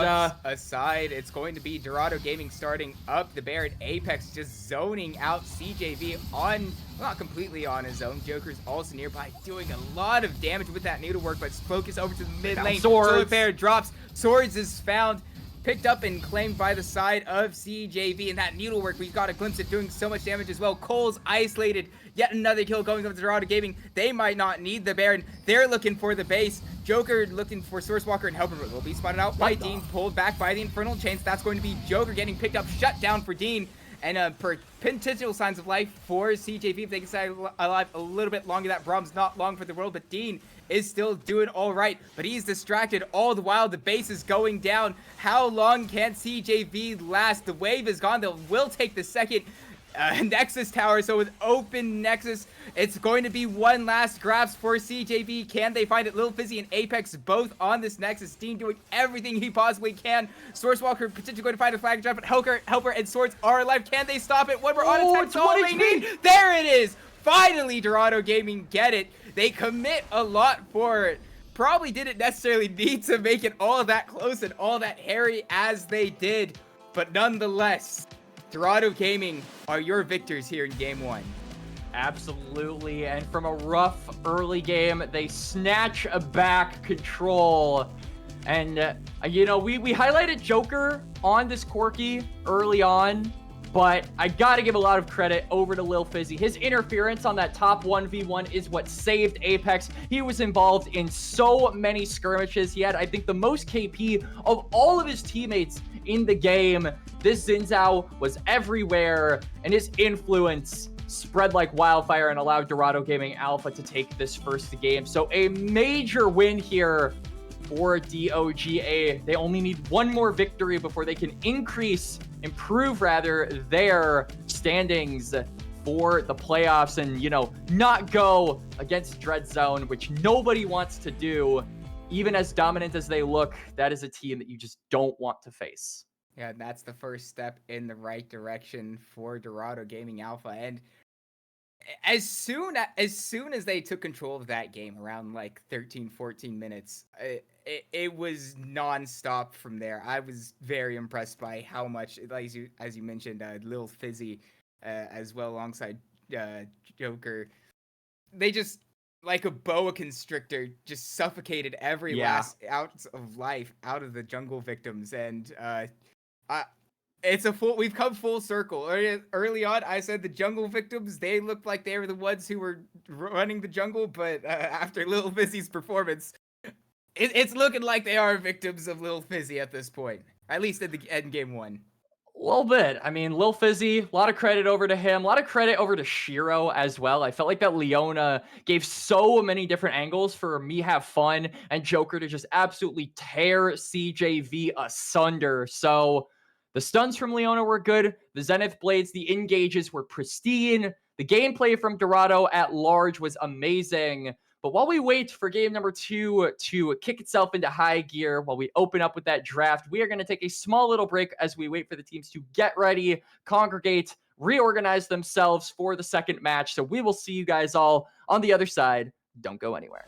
aside, it's going to be Dorado Gaming starting up the Baron. Apex just zoning out CJV on, not completely on his own. Joker's also nearby, doing a lot of damage with that needlework, but focus over to the mid lane. Swords. So the Baron drops. Swords is found, picked up and claimed by the side of CJV, and that needlework, we've got a glimpse of doing so much damage as well. Cole's isolated, yet another kill going up to Dorado Gaming. They might not need the Baron. They're looking for the base. Joker looking for Sourcewalker and Helper will be spotted out by Dean, pulled back by the Infernal Chains. That's going to be Joker getting picked up, shut down for Dean, and potential signs of life for CJV if they can stay alive a little bit longer. That Brahm's not long for the world, but Dean is still doing all right, but he's distracted all the while. The base is going down. How long can CJV last? The wave is gone. They will take the second Nexus tower, so with open Nexus, it's going to be one last grasp for CJV. Can they find it? Lil Fizzy and Apex both on this Nexus. Dean doing everything he possibly can. Sourcewalker potentially going to find a flag drop, but Helper and Swords are alive. Can they stop it? One more on attack. It's all they need. There it is. Finally, Dorado Gaming get it. They commit a lot for it. Probably didn't necessarily need to make it all that close and all that hairy as they did, but nonetheless, Dorado Gaming are your victors here in Game 1. Absolutely, and from a rough early game, they snatch back control. And, we highlighted Joker on this Quirky early on, but I gotta give a lot of credit over to Lil Fizzy. His interference on that top 1v1 is what saved Apex. He was involved in so many skirmishes. He had, I think, the most KP of all of his teammates in the game. This Xin Zhao was everywhere, and his influence spread like wildfire and allowed Dorado Gaming Alpha to take this first game. So a major win here for DOGA. They only need one more victory before they can improve their standings for the playoffs and, not go against Dread Zone, which nobody wants to do. Even as dominant as they look, that is a team that you just don't want to face. Yeah, and that's the first step in the right direction for Dorado Gaming Alpha. And as soon as they took control of that game, around like 13, 14 minutes, it was nonstop from there. I was very impressed by how much, as you mentioned, Lil Fizzy, as well alongside Joker. They just, like a boa constrictor, just suffocated every last ounce of life out of the jungle victims. And we've come full circle. Early on, I said the jungle victims, they looked like they were the ones who were running the jungle, but after Lil Fizzy's performance, it's looking like they are victims of Lil Fizzy at this point, at least in Game 1. A little bit. I mean, Lil Fizzy, a lot of credit over to him, a lot of credit over to Shiro as well. I felt like that Leona gave so many different angles for me have fun and Joker to just absolutely tear CJV asunder. So The stuns from Leona were good. The Zenith Blades, the engages were pristine. The gameplay from Dorado at large was amazing. But while we wait for game number 2 to kick itself into high gear, while we open up with that draft, we are going to take a small little break as we wait for the teams to get ready, congregate, reorganize themselves for the second match. So we will see you guys all on the other side. Don't go anywhere.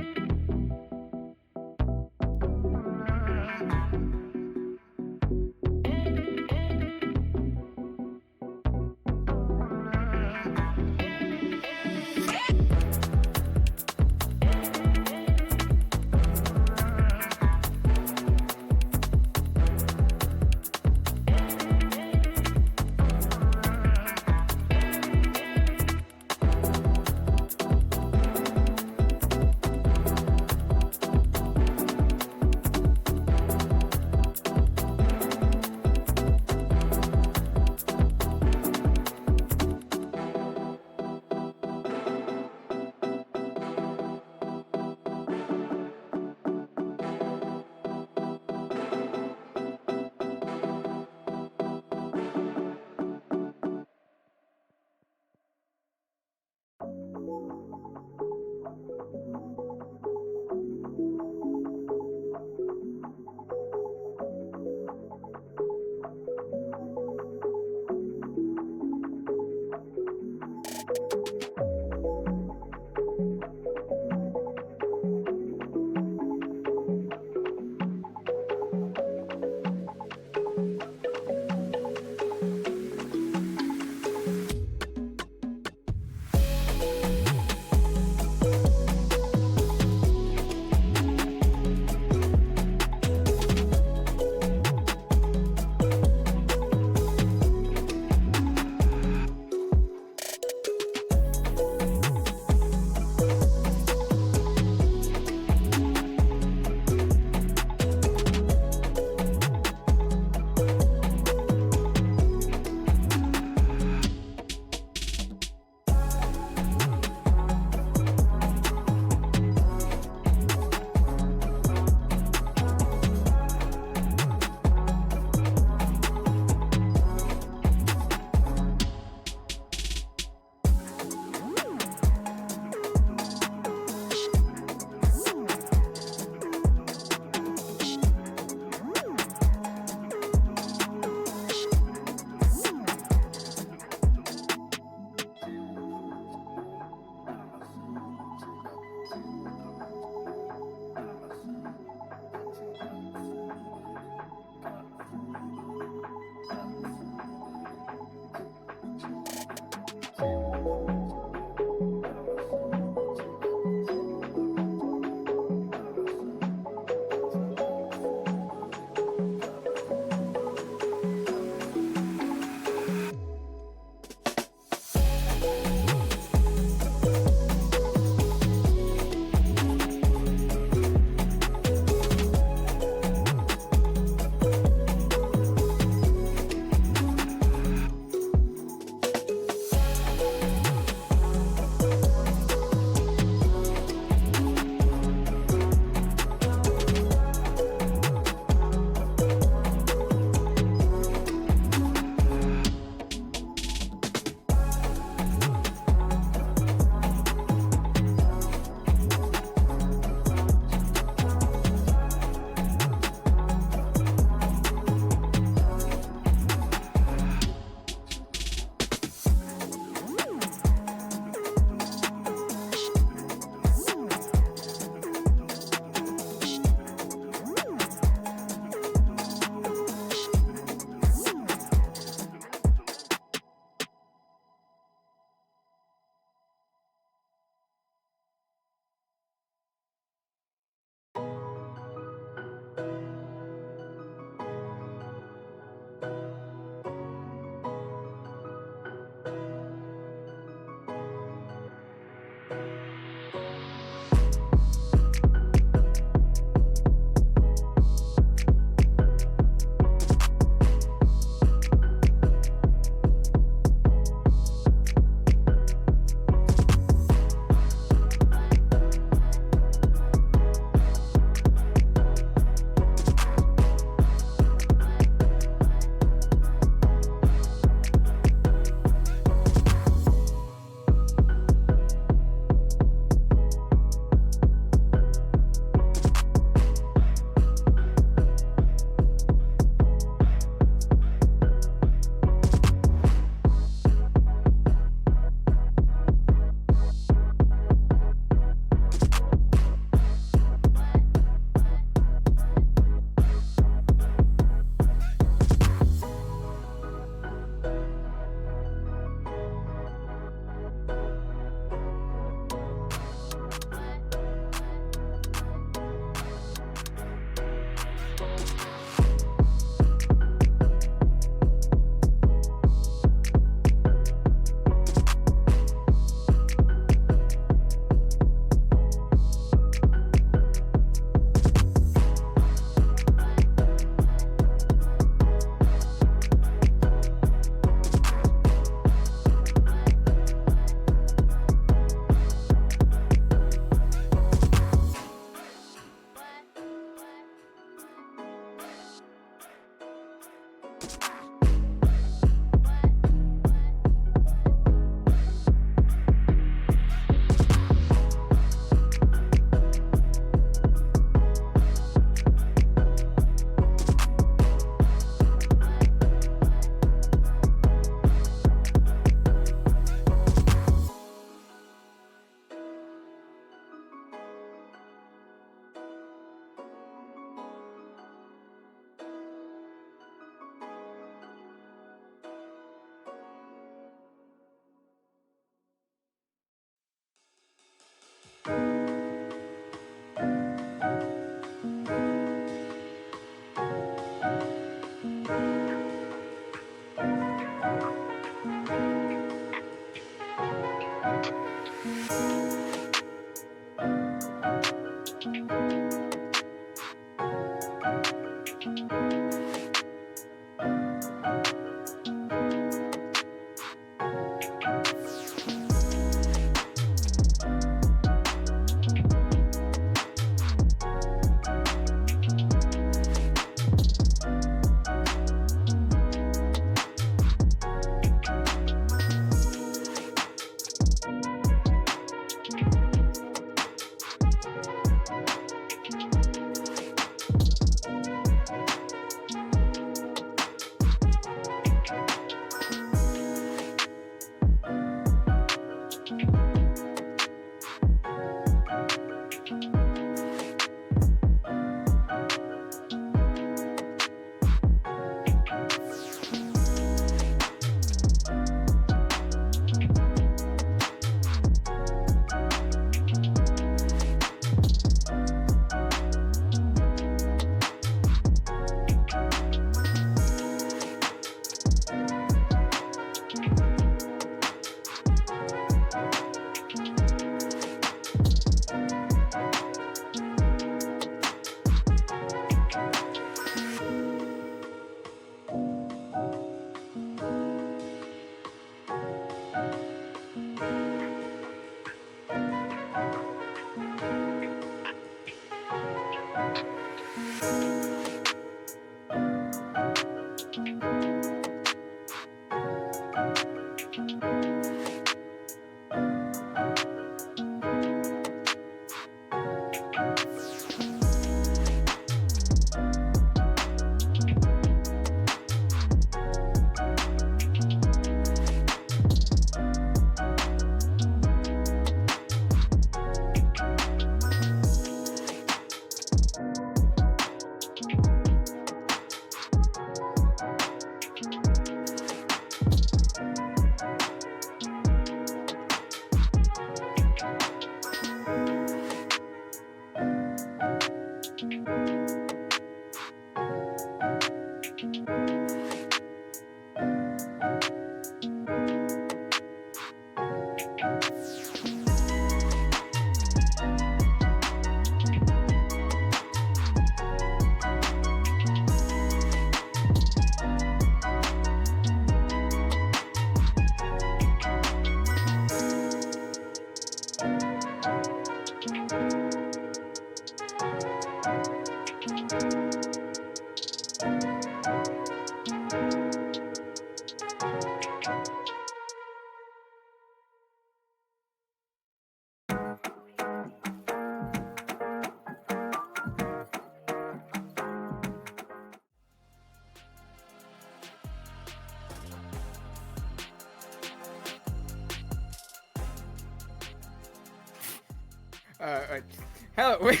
Hello. Wait.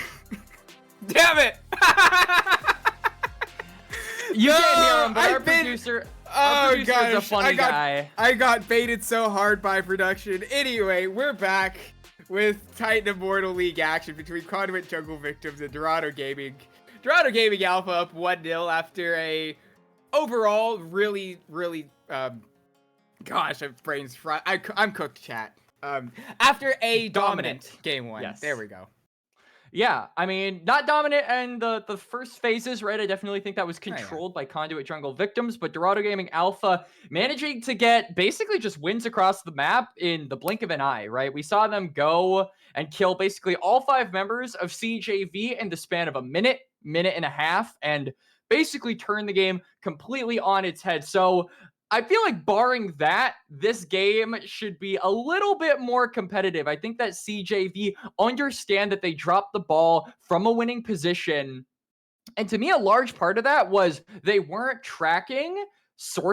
Damn it! You can't hear him, but I've our been- producer Oh is a gosh, funny guy. I got baited so hard by production. Anyway, we're back with Titan Immortal League action between Conduit Jungle Victims and Dorado Gaming. Dorado Gaming Alpha up 1-0 after a overall really, gosh, my brain's fried. I'm cooked, chat. After a dominant game one. Yes. There we go. Yeah, I mean, not dominant and the first phases, right? I definitely think that was yeah. controlled by Conduit Jungle Victims, but Dorado Gaming Alpha managing to get basically just wins across the map in the blink of an eye, right? We saw them go and kill basically all 5 members of CJV in the span of a minute and a half, and basically turn the game completely on its head. So I feel like barring that, this game should be a little bit more competitive. I think that CJV understand that they dropped the ball from a winning position. And to me, a large part of that was they weren't tracking Lil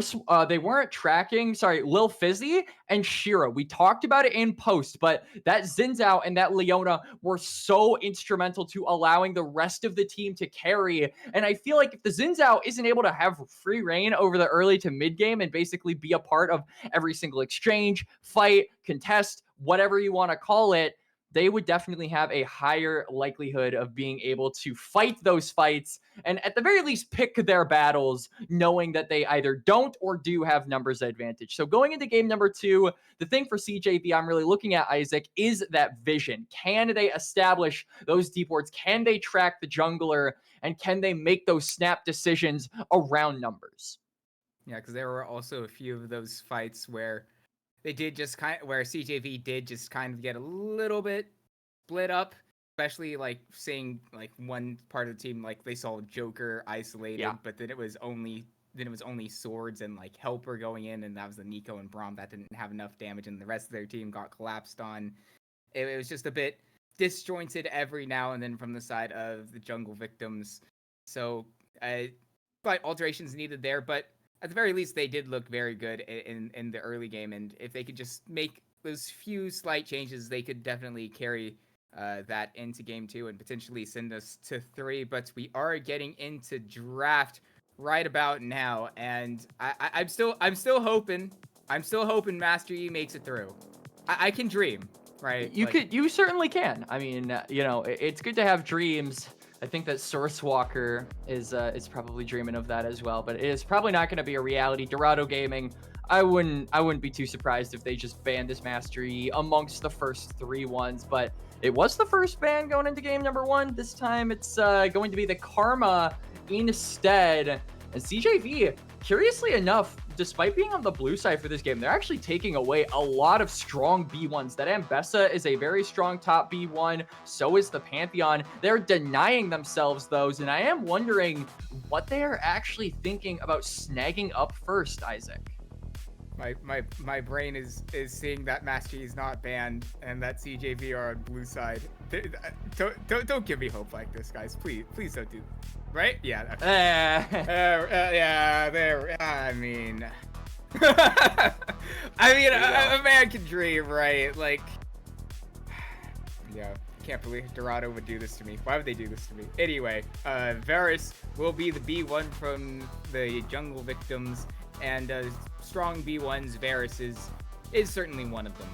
Fizzy and Shira. We talked about it in post, but that Zinzao and that Leona were so instrumental to allowing the rest of the team to carry. And I feel like if the Zinzao isn't able to have free reign over the early to mid game and basically be a part of every single exchange, fight, contest, whatever you want to call it, they would definitely have a higher likelihood of being able to fight those fights and at the very least pick their battles, knowing that they either don't or do have numbers advantage. So going into game number 2, the thing for CJV I'm really looking at, Isaac, is that vision. Can they establish those deep wards? Can they track the jungler? And can they make those snap decisions around numbers? Yeah, because there were also a few of those fights where they did just where CJV did just kind of get a little bit split up, especially like seeing like one part of the team, like they saw Joker isolated, but then it was only swords and like helper going in, and that was the Nico and Braum that didn't have enough damage, and the rest of their team got collapsed on. It was just a bit disjointed every now and then from the side of the jungle victims. So slight alterations needed there, but at the very least, they did look very good in the early game, and if they could just make those few slight changes, they could definitely carry that into game 2 and potentially send us to 3. But we are getting into draft right about now, and I'm still hoping Master Yi makes it through. I can dream, right? You certainly can. I mean, it's good to have dreams. I think that Sourcewalker is probably dreaming of that as well, but it is probably not going to be a reality. Dorado Gaming, I wouldn't be too surprised if they just banned this Master Yi amongst the first 3 ones, but it was the first ban going into game number 1. This time it's going to be the Karma instead. And CJV, curiously enough, despite being on the blue side for this game, they're actually taking away a lot of strong B1s. That Ambessa is a very strong top B1, so is the Pantheon. They're denying themselves those, and I am wondering what they are actually thinking about snagging up first, Isaac. My brain is seeing that Master Yi is not banned and that CJV are on blue side. Don't give me hope like this, guys. Please don't do. Right? Yeah. Yeah. There. I mean, a man can dream, right? Like, yeah. Can't believe Dorado would do this to me. Why would they do this to me? Anyway, Varus will be the B1 from the jungle victims, and strong B1s, Varus is certainly one of them.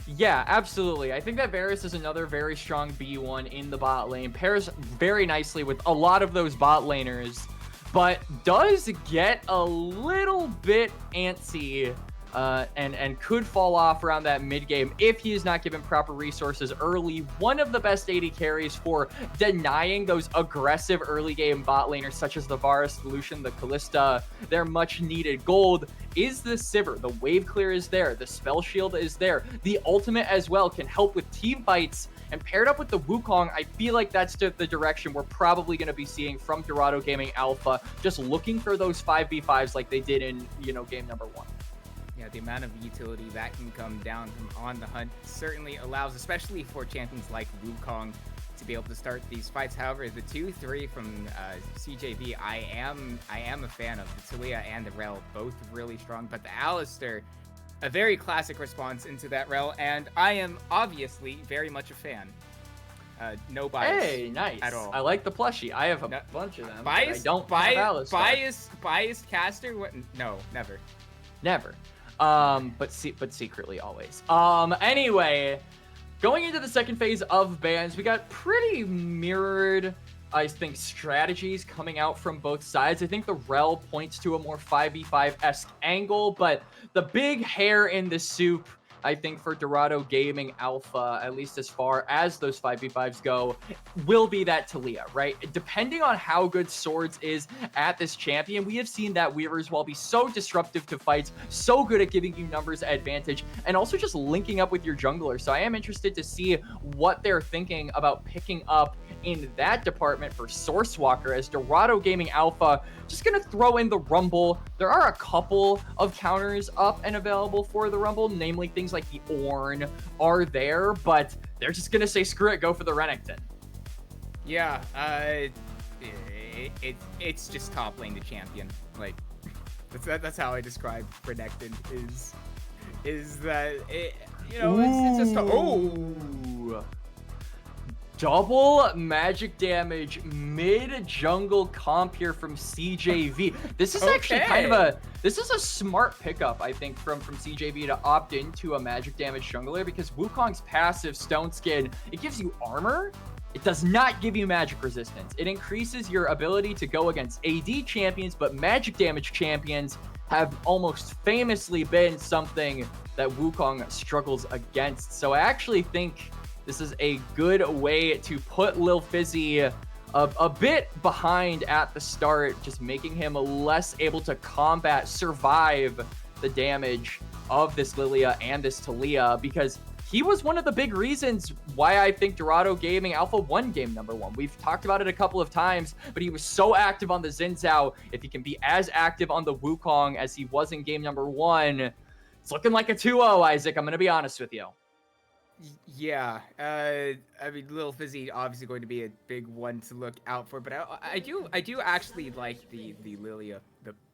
Yeah, absolutely. I think that Varus is another very strong B1 in the bot lane. Pairs very nicely with a lot of those bot laners, but does get a little bit antsy and could fall off around that mid game if he is not given proper resources early. One of the best AD carries for denying those aggressive early game bot laners such as the Varus, the Lucian, the Kalista, their much needed gold is the Sivir. The wave clear is there. The spell shield is there. The ultimate as well can help with team fights. And paired up with the Wukong, I feel like that's the direction we're probably going to be seeing from Dorado Gaming Alpha, just looking for those 5v5s like they did in, game number 1. Yeah, the amount of utility that can come down from On the Hunt certainly allows, especially for champions like Wukong, to be able to start these fights. However, the 2-3 from CJV, I am a fan of. The Talia and the Rel, both really strong, but the Alistar, a very classic response into that Rel, and I am obviously very much a fan. No bias. Hey, nice. At all. I like the plushie. I have a bunch of them. Bias? I don't have Alistar. Biased caster? What? No, never. Never. But secretly always. Anyway, going into the second phase of bans, we got pretty mirrored, I think, strategies coming out from both sides. I think the Rel points to a more 5v5-esque angle, but the big hair in the soup, I think, for Dorado Gaming Alpha, at least as far as those 5v5s go, will be that Talia, right? Depending on how good Swords is at this champion, we have seen that Weavers, while be so disruptive to fights, so good at giving you numbers advantage, and also just linking up with your jungler. So I am interested to see what they're thinking about picking up in that department for Source Walker, as Dorado Gaming Alpha just gonna throw in the Rumble. There are a couple of counters up and available for the Rumble, namely things like the Ornn are there, but they're just gonna say screw it, go for the Renekton. Yeah, it's just top lane to champion. Like, that's how I describe Renekton is that it's just double magic damage mid jungle comp here from CJV. This is actually kind of this is a smart pickup, I think, from CJV to opt into a magic damage jungler, because Wukong's passive Stone Skin, it gives you armor. It does not give you magic resistance. It increases your ability to go against AD champions, but magic damage champions have almost famously been something that Wukong struggles against. So I actually think this is a good way to put Lil Fizzy a bit behind at the start, just making him less able to survive the damage of this Lilia and this Talia, because he was one of the big reasons why I think Dorado Gaming Alpha won game number 1. We've talked about it a couple of times, but he was so active on the Xin Zhao. If he can be as active on the Wukong as he was in game number 1, it's looking like a 2-0, Isaac. I'm going to be honest with you. Yeah, Lil Fizzy obviously going to be a big one to look out for, but I do actually like the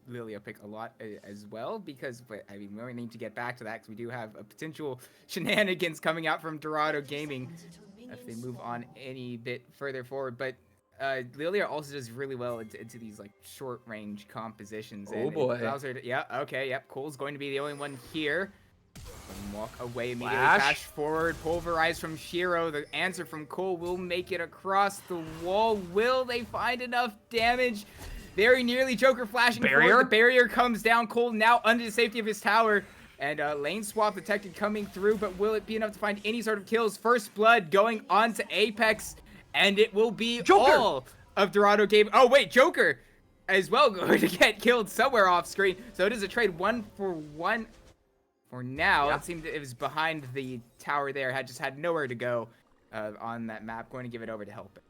Lilia pick a lot as well, because we really need to get back to that, because we do have a potential shenanigans coming out from Dorado Gaming if they move on any bit further forward. But Lilia also does really well into these like short range compositions. Oh boy! It allows her to, Cole's going to be the only one here. Walk away immediately, Flash. dash forward, pulverize from Shiro. The answer from Cole will make it across the wall. Will they find enough damage? Very nearly. Joker flashing forward. The barrier comes down. Cole now under the safety of his tower. And lane swap detected coming through, but will it be enough to find any sort of kills? First blood going on to Apex, and it will be Joker. all of Dorado Game. Oh wait, Joker. as well going to get killed somewhere off screen. So it is a trade 1-for-1 for now. Yeah. It seemed it was behind the tower there, had nowhere to go on that map. Going to give it over to Helper.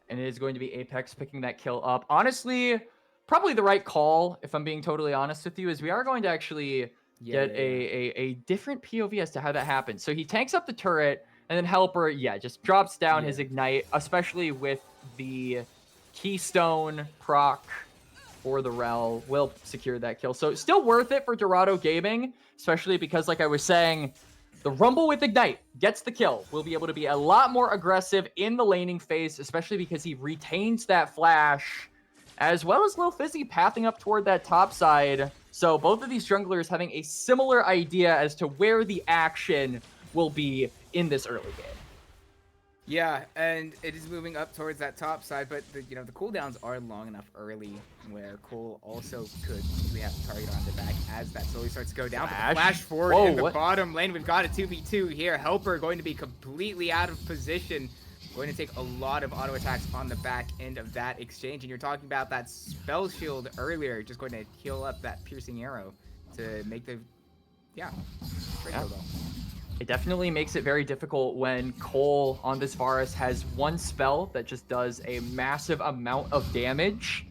And it is going to be Apex picking that kill up. Honestly, probably the right call, if I'm being totally honest with you, is we are going to actually get a different POV as to how that happens. So he tanks up the turret, and then Helper, just drops down his Ignite, especially with the Keystone proc for the Rel, will secure that kill. So still worth it for Dorado Gaming, especially because, like I was saying, the Rumble with Ignite gets the kill. We'll be able to be a lot more aggressive in the laning phase, especially because he retains that flash, as well as Lil Fizzy pathing up toward that top side. So both of these junglers having a similar idea as to where the action will be in this early game. Yeah, and it is moving up towards that top side, but the cooldowns are long enough early where Cole also could easily have to target on the back as that slowly starts to go down. But the flash forward in the bottom lane, we've got a 2v2 here. Helper going to be completely out of position. Going to take a lot of auto attacks on the back end of that exchange. And you're talking about that spell shield earlier, just going to heal up that piercing arrow to make the, trade go. It definitely makes it very difficult when Cole on this Varus has one spell that just does a massive amount of damage.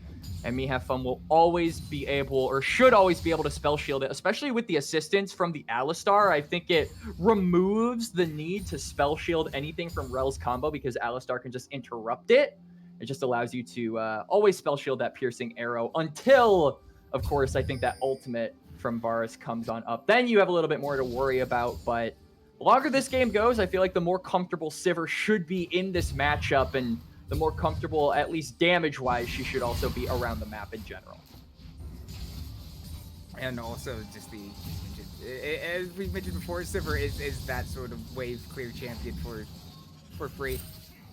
And Me Have Fun will always be able, or should always be able to spell shield it, especially with the assistance from the Alistar. I think it removes the need to spell shield anything from Rel's combo because Alistar can just interrupt it. It just allows you to always spell shield that piercing arrow until, of course, I think that ultimate from Varus comes on up. Then you have a little bit more to worry about, but the longer this game goes, I feel like the more comfortable Sivir should be in this matchup, and the more comfortable, at least damage-wise, she should also be around the map in general. And also just as we mentioned before, Sivir is that sort of wave clear champion for free.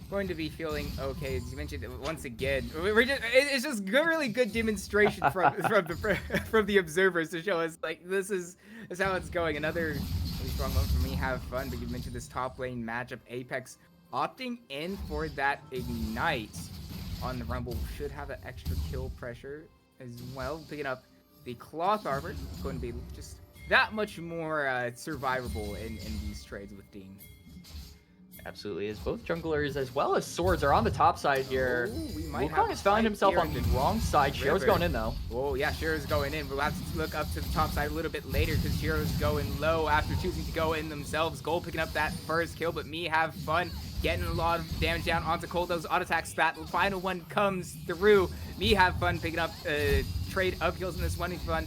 Going to be feeling okay, as you mentioned once again. It's just really good demonstration from the observers to show us like this is how it's going. Another really strong moment for Me Have Fun, but you mentioned this top lane matchup. Apex opting in for that Ignite on the Rumble should have an extra kill pressure as well. Picking up the cloth armor, it's going to be just that much more survivable in these trades with Dean. Absolutely, as both junglers as well as swords are on the top side here. Wukong has found himself on the wrong side. Shiro's going in though. Oh yeah, Shiro's going in. We'll have to look up to the top side a little bit later because Shiro's going low after choosing to go in themselves. Gold picking up that first kill, but Me Have Fun getting a lot of damage down onto Cole. Those auto attacks, that final one comes through. Me Have Fun picking up a trade of kills in this 1v1.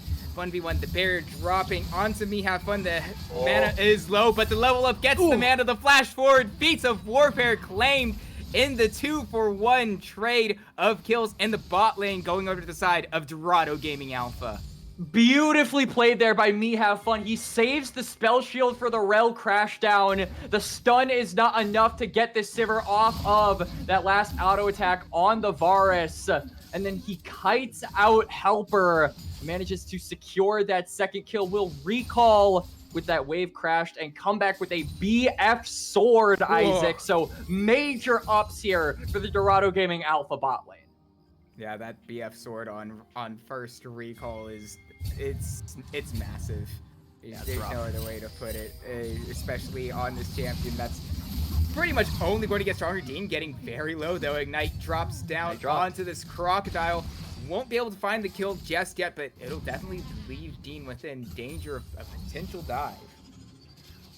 The bear dropping onto Me Have Fun. The mana is low, but the level up gets the mana. The flash forward, Feats of Warfare claimed in the 2-for-1 trade of kills in the bot lane, going over to the side of Dorado Gaming Alpha. Beautifully played there by Me Have Fun. He saves the spell shield for the Rel crash down. The stun is not enough to get this Sivir off of that last auto attack on the Varus. And then he kites out Helper, manages to secure that second kill, will recall with that wave crashed and come back with a BF sword, Isaac. So major ups here for the Dorado Gaming Alpha bot lane. Yeah, that BF sword on first recall it's massive. There's no other way to put it, especially on this champion that's pretty much only going to get stronger. Dean getting very low though. Ignite drops down onto this crocodile. Won't be able to find the kill just yet, but it'll definitely leave Dean within danger of a potential dive.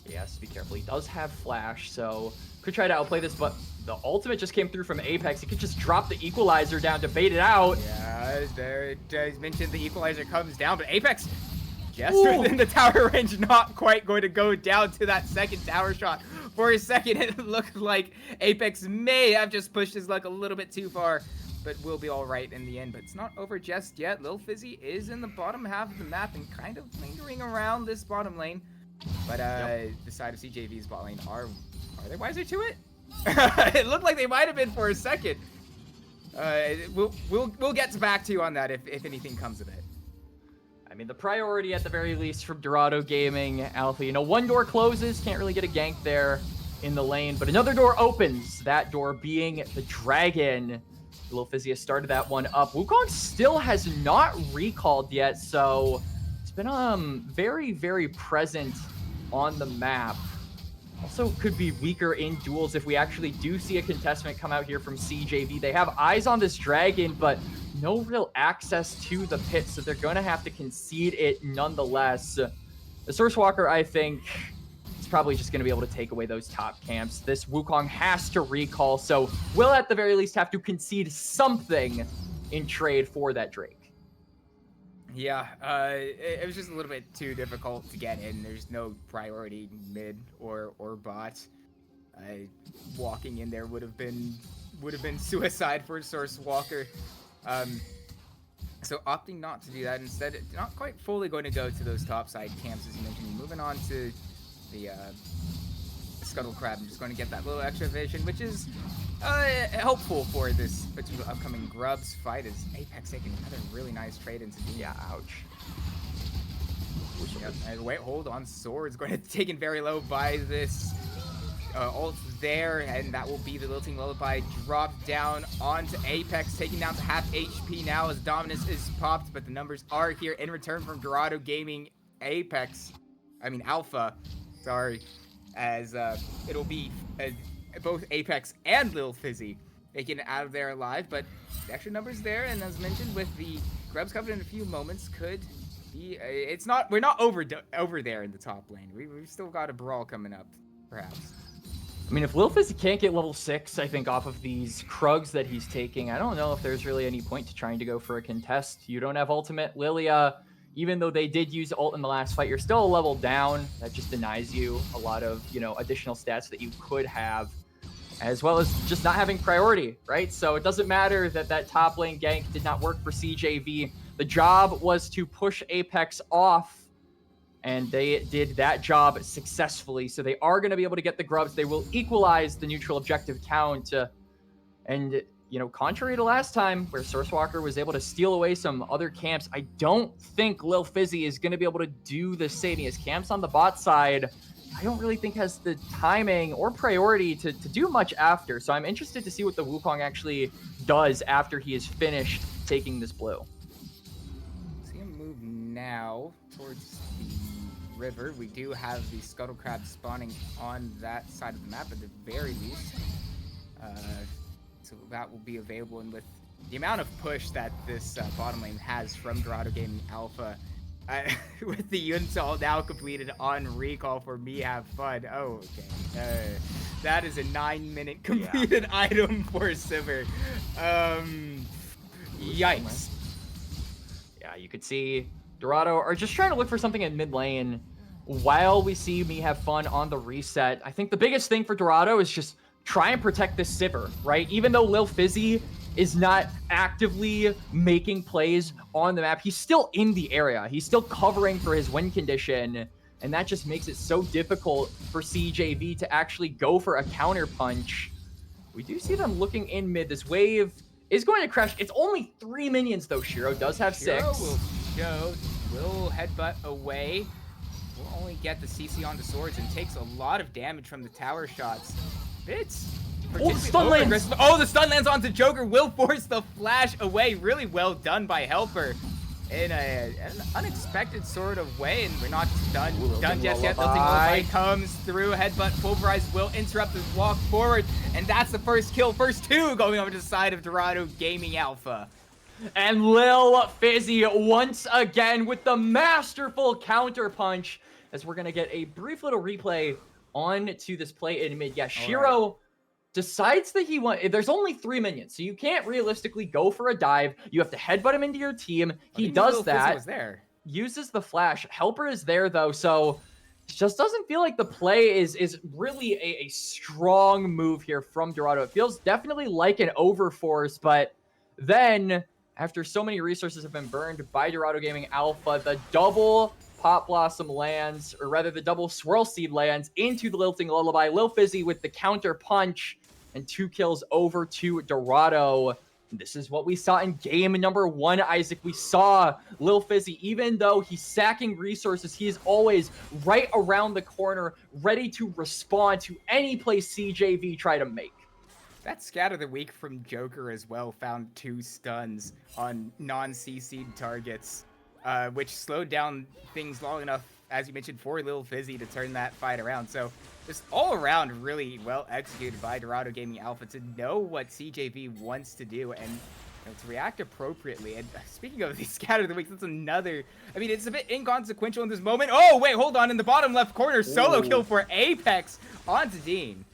Yes, be careful. He does have flash, so could try to outplay this, but the ultimate just came through from Apex. He could just drop the equalizer down to bait it out. Yeah, there it mentioned the equalizer comes down, but Apex just within the tower range, not quite going to go down to that second tower shot. For a second, it looked like Apex may have just pushed his luck a little bit too far, but will be all right in the end. But it's not over just yet. Lil Fizzy is in the bottom half of the map and kind of lingering around this bottom lane. But the side of CJV's bot lane are they wiser to it? It looked like they might have been for a second. We'll get back to you on that if anything comes of it. I mean, the priority at the very least from Dorado Gaming Alpha, one door closes, can't really get a gank there in the lane, but another door opens, that door being the dragon. Lil Fizzy has started that one up. Wukong still has not recalled yet, so it's been very, very present on the map. Also could be weaker in duels if we actually do see a contestant come out here from CJV. They have eyes on this dragon, but no real access to the pit, so they're going to have to concede it nonetheless. The Source Walker, I think, is probably just going to be able to take away those top camps. This Wukong has to recall, so we'll at the very least have to concede something in trade for that Drake. Yeah, it was just a little bit too difficult to get in. There's no priority mid or bot. Walking in there would have been suicide for Source Walker. So opting not to do that, instead, not quite fully going to go to those topside camps as you mentioned. Moving on to the Scuttle Crab. I'm just going to get that little extra vision, which is helpful for this potential upcoming Grubs fight, as Apex taking another really nice trade into D. Yeah, ouch. Yep. And wait, hold on. Sword's going to be taken very low by this ult there, and that will be the Lilting Lullaby dropped down onto Apex, taking down to half HP now as Dominus is popped, but the numbers are here in return from Dorado Gaming. Alpha, sorry, as it'll be both Apex and Lil Fizzy making it out of there alive, but the extra numbers there, and as mentioned, with the Grubs covered in a few moments, could be we're not over there in the top lane. We've still got a brawl coming up, perhaps. I mean, if Lil Fizzy can't get level 6, I think, off of these Krugs that he's taking, I don't know if there's really any point to trying to go for a contest. You don't have ultimate. Lilia, even though they did use ult in the last fight, you're still a level down. That just denies you a lot of, additional stats that you could have, as well as just not having priority, right? So it doesn't matter that top lane gank did not work for CJV. The job was to push Apex off, and they did that job successfully. So they are going to be able to get the Grubs. They will equalize the neutral objective count. And, contrary to last time where Source Walker was able to steal away some other camps, I don't think Lil Fizzy is going to be able to do the same. His camps on the bot side, I don't really think has the timing or priority to do much after. So I'm interested to see what the Wukong actually does after he is finished taking this blue. See him move now towards the river. We do have the Scuttle Crab spawning on that side of the map at the very least. So that will be available, and with the amount of push that this bottom lane has from Dorado Gaming Alpha, with the install now completed on recall for Me Have Fun. Oh, okay. That is a 9-minute completed item for Sivir. Yikes. Yeah, you could see Dorado are just trying to look for something in mid lane while we see Me Have Fun on the reset. I think the biggest thing for Dorado is just try and protect this Sivir, right? Even though Lil Fizzy is not actively making plays on the map, he's still in the area. He's still covering for his win condition, and that just makes it so difficult for CJV to actually go for a counter punch. We do see them looking in mid. This wave is going to crash. It's only 3 minions, though. Shiro does have 6. Will headbutt away. Will only get the CC onto swords and takes a lot of damage from the tower shots. It's the stun lands. The stun lands onto Joker. Will force the flash away. Really well done by Helper in an unexpected sort of way, and we're not done just yet. Lilting Lullaby comes through. Headbutt pulverized will interrupt the walk forward, and that's the first kill. First 2 going over to the side of Dorado Gaming Alpha. And Lil Fizzy once again with the masterful counter punch, as we're gonna get a brief little replay on to this play in mid. Yeah, Shiro decides that there's only 3 minions, so you can't realistically go for a dive. You have to headbutt him into your team. He does that. Was there. Uses the flash. Helper is there though, so it just doesn't feel like the play is really a strong move here from Dorado. It feels definitely like an overforce, but then after so many resources have been burned by Dorado Gaming Alpha, the double Pop Blossom lands, or rather the double Swirl Seed lands into the Lilting Lullaby. Lil Fizzy with the counter punch and 2 kills over to Dorado. This is what we saw in game number 1, Isaac. We saw Lil Fizzy, even though he's sacking resources, he is always right around the corner, ready to respond to any play CJV try to make. That scat of the week from Joker as well found 2 stuns on non-CC'd targets, which slowed down things long enough, as you mentioned, for Lil Fizzy to turn that fight around. So just all around really well executed by Dorado Gaming Alpha to know what CJV wants to do and to react appropriately. And speaking of these scat of the weeks, that's another, I mean, it's a bit inconsequential in this moment. Oh, wait, hold on. In the bottom left corner, solo kill for Apex onto Dean.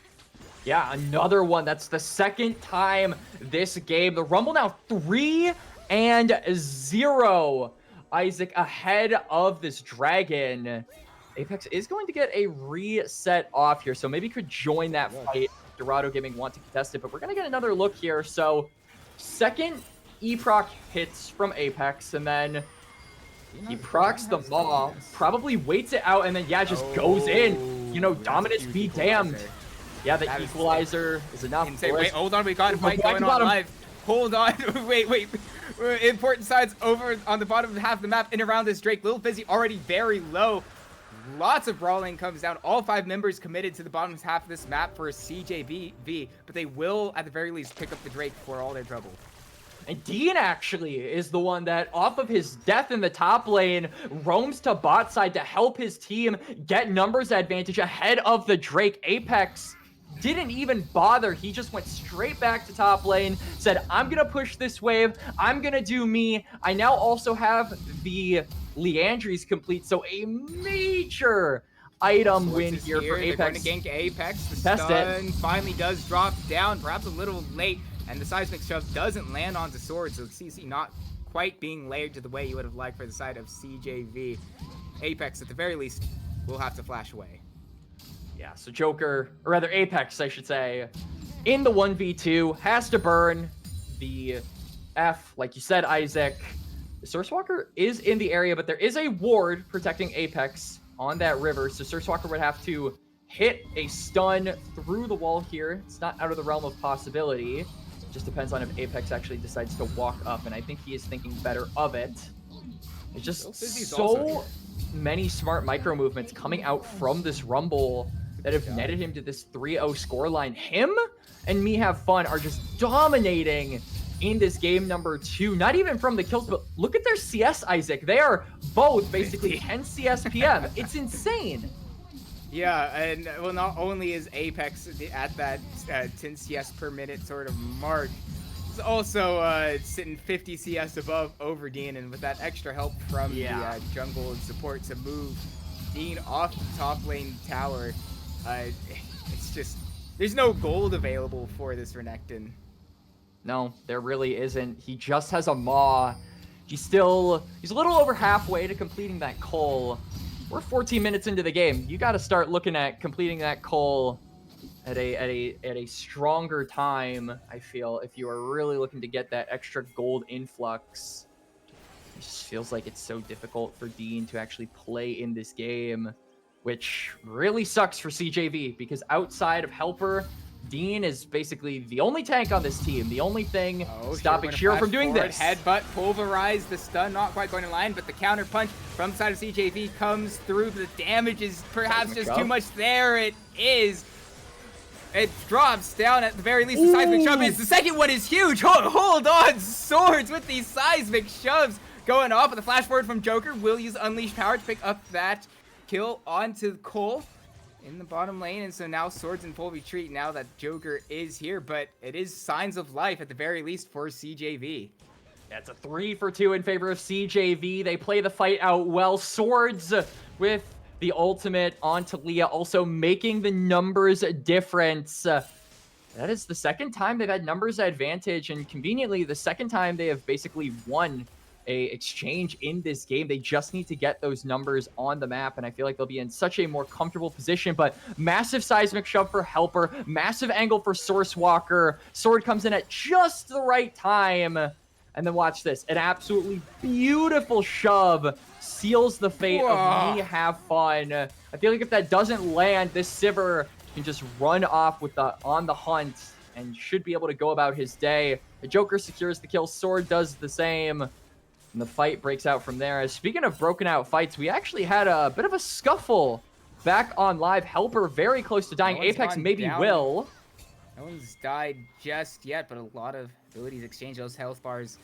Yeah, another one. That's the second time this game. The Rumble now 3-0. Isaac ahead of this Dragon. Apex is going to get a reset off here, so maybe could join that fight. Dorado Gaming want to contest it, but we're going to get another look here. So second E-proc hits from Apex, and then he procs the Maw, probably waits it out, and then, yeah, just goes in. You know, dominance be damned. Yeah, the equalizer is enough. Wait, hold on, we got a fight going on live. Hold on, wait. Important sides over on the bottom half of the map and around this Drake. Lil Fizzy already very low. Lots of brawling comes down. All 5 members committed to the bottom half of this map for CJV, but they will, at the very least, pick up the Drake for all their trouble. And Dean actually is the one that, off of his death in the top lane, roams to bot side to help his team get numbers advantage ahead of the Drake. Apex didn't even bother. He just went straight back to top lane, said, I'm going to push this wave. I'm going to do me. I now also have the Leandries complete, so a major item win here for Apex. They're going to gank Apex. The stun finally does drop down, perhaps a little late, and the seismic shove doesn't land onto Sword, so CC not quite being layered to the way you would have liked for the side of CJV. Apex, at the very least, will have to flash away. Yeah, so Joker, or rather Apex, I should say, in the 1v2, has to burn the F, like you said, Isaac. The Sourcewalker is in the area, but there is a ward protecting Apex on that river, so Sourcewalker would have to hit a stun through the wall here. It's not out of the realm of possibility. It just depends on if Apex actually decides to walk up, and I think he is thinking better of it. It's just so many smart micro movements coming out from this Rumble that have netted him to this 3-0 scoreline. Him and Me Have Fun are just dominating in this game number 2. Not even from the kills, but look at their CS, Isaac. They are both basically 10 CS PM. It's insane. Yeah, and well, not only is Apex at that 10 CS per minute sort of mark, it's also sitting 50 CS above over Dean, and with that extra help from the jungle and support to move Dean off the top lane tower, it's just, there's no gold available for this Renekton. No, there really isn't. He just has a Maw. He's a little over halfway to completing that Cole. We're 14 minutes into the game. You got to start looking at completing that Cole at a stronger time, I feel, if you are really looking to get that extra gold influx. It just feels like it's so difficult for Dean to actually play in this game, which really sucks for CJV, because outside of Helper, Dean is basically the only tank on this team, the only thing stopping Shiro from doing this. Headbutt, pulverize, the stun not quite going in line, but the counter punch from the side of CJV comes through. The damage is perhaps just too much. There it is. It drops down at the very least. The seismic shove is, the second one is huge. Hold on, Swords with these seismic shoves going off, but the flash forward from Joker will use Unleashed Power to pick up that kill onto Cole in the bottom lane, and so now Swords in full retreat now that Joker is here, but it is signs of life at the very least for CJV. That's a 3-for-2 in favor of CJV. They play the fight out well. Swords with the ultimate onto Leah, also making the numbers difference. That is the second time they've had numbers advantage, and conveniently the second time they have basically won a exchange in this game. They just need to get those numbers on the map, and I feel like they'll be in such a more comfortable position. But massive seismic shove for Helper, massive angle for Sourcewalker. Sword comes in at just the right time, and then watch this, an absolutely beautiful shove seals the fate of Me Have Fun. I feel like if that doesn't land, this Sivir can just run off with the on the hunt and should be able to go about his day. The Joker secures the kill, Sword does the same, and the fight breaks out from there. Speaking of broken out fights, we actually had a bit of a scuffle back on live. Helper very close to dying. Apex maybe will. No one's died just yet, but a lot of abilities exchange. Those health bars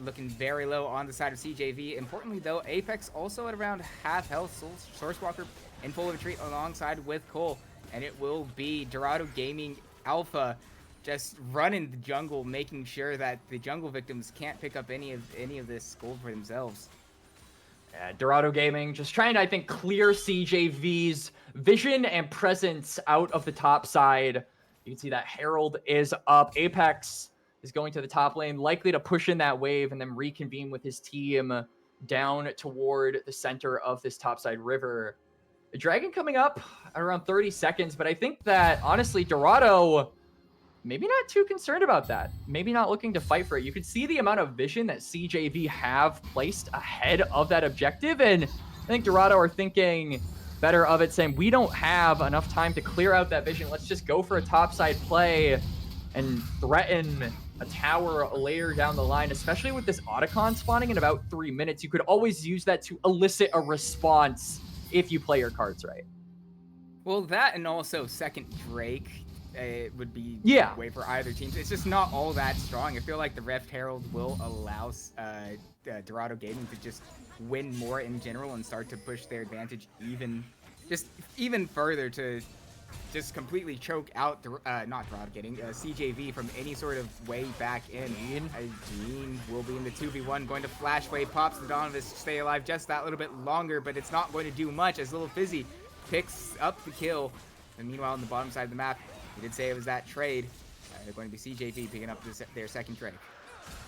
looking very low on the side of CJV. Importantly, though, Apex also at around half health. Sourcewalker in full retreat alongside with Cole. And it will be Dorado Gaming Alpha just running the jungle, making sure that the jungle victims can't pick up any of this gold for themselves. Yeah, Dorado Gaming just trying to, I think, clear CJV's vision and presence out of the top side. You can see that Herald is up. Apex is going to the top lane, likely to push in that wave and then reconvene with his team down toward the center of this topside river. The Dragon coming up at around 30 seconds, but I think that, honestly, Dorado maybe not too concerned about that. Maybe not looking to fight for it. You could see the amount of vision that CJV have placed ahead of that objective, and I think Dorado are thinking better of it, saying, we don't have enough time to clear out that vision. Let's just go for a topside play and threaten a tower later down the line, especially with this Otacon spawning in about 3 minutes. You could always use that to elicit a response if you play your cards right. Well, that and also second Drake would be way for either team. It's just not all that strong. I feel like the Reft Herald will allow Dorado Gaming to just win more in general and start to push their advantage even further to just completely choke out not Dorado Gaming, CJV from any sort of way back in. Dean will be in the 2v1, going to flash wave, pops the Donovan to stay alive just that little bit longer, but it's not going to do much as Little Fizzy picks up the kill. And meanwhile, on the bottom side of the map, we did say it was that trade. They're going to be CJV picking up their second trade.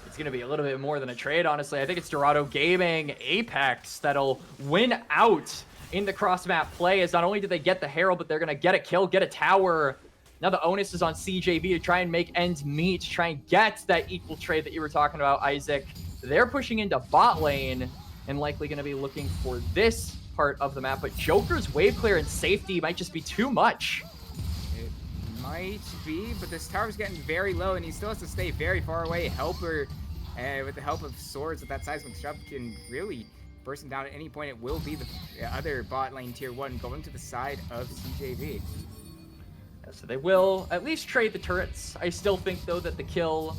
It's going to be a little bit more than a trade, honestly. I think it's Dorado Gaming Apex that'll win out in the cross-map play, as not only do they get the Herald, but they're going to get a kill, get a tower. Now the onus is on CJV to try and make ends meet, to try and get that equal trade that you were talking about, Isaac. They're pushing into bot lane and likely going to be looking for this part of the map, but Joker's wave clear and safety might just be too much. It might be, but this tower's getting very low, and he still has to stay very far away. Helper, with the help of swords with that seismic shove, can really burst him down at any point. It will be the other bot lane tier 1 going to the side of CJV. So they will at least trade the turrets. I still think, though, that the kill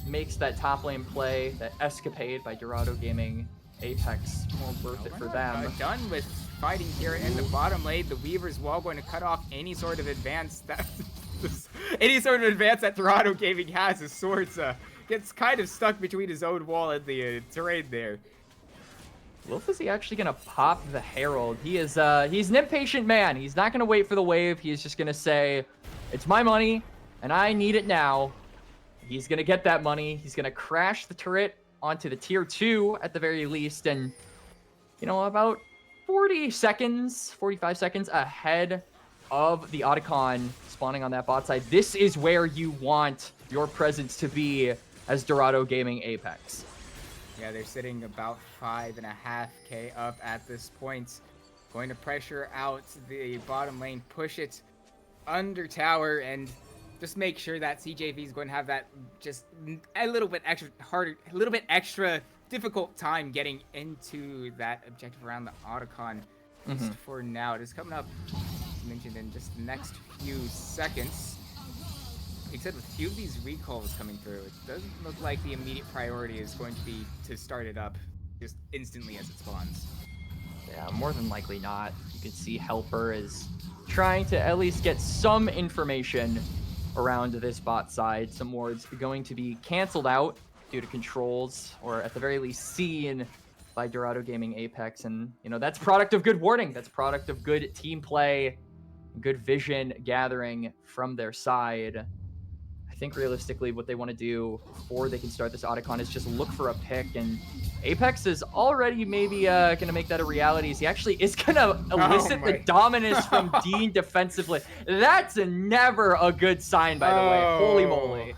makes that top lane play, that escapade by Dorado Gaming Apex, more worth it for them. Done with fighting here in the bottom lane. The Weaver's Wall going to cut off any sort of advance that Dorado Gaming has. His swords gets kind of stuck between his own wall and the terrain there. Wolf, is he actually going to pop the Herald? He is, he's an impatient man. He's not going to wait for the wave. He's just going to say, it's my money, and I need it now. He's going to get that money. He's going to crash the turret onto the tier 2 at the very least. And, you know, about 45 seconds ahead of the Otacon spawning on that bot side. This is where you want your presence to be as Dorado Gaming Apex. Yeah, they're sitting about 5.5k up at this point. Going to pressure out the bottom lane, push it under tower, and just make sure that CJV is going to have that just a little bit extra harder, a little bit extra difficult time getting into that objective around the Otacon. Just for now, it is coming up, as mentioned, in just the next few seconds. Like I said, with a few of these recalls coming through, it doesn't look like the immediate priority is going to be to start it up just instantly as it spawns. Yeah, more than likely not. You can see Helper is trying to at least get some information around this bot side. Some wards are going to be canceled out due to controls, or at the very least seen by Dorado Gaming Apex. And, you know, that's product of good warding. That's product of good team play, good vision gathering from their side. I think realistically what they want to do before they can start this Otacon is just look for a pick, and Apex is already maybe going to make that a reality. He actually is going to elicit the dominance from Dean defensively. That's never a good sign, by the way. Holy moly.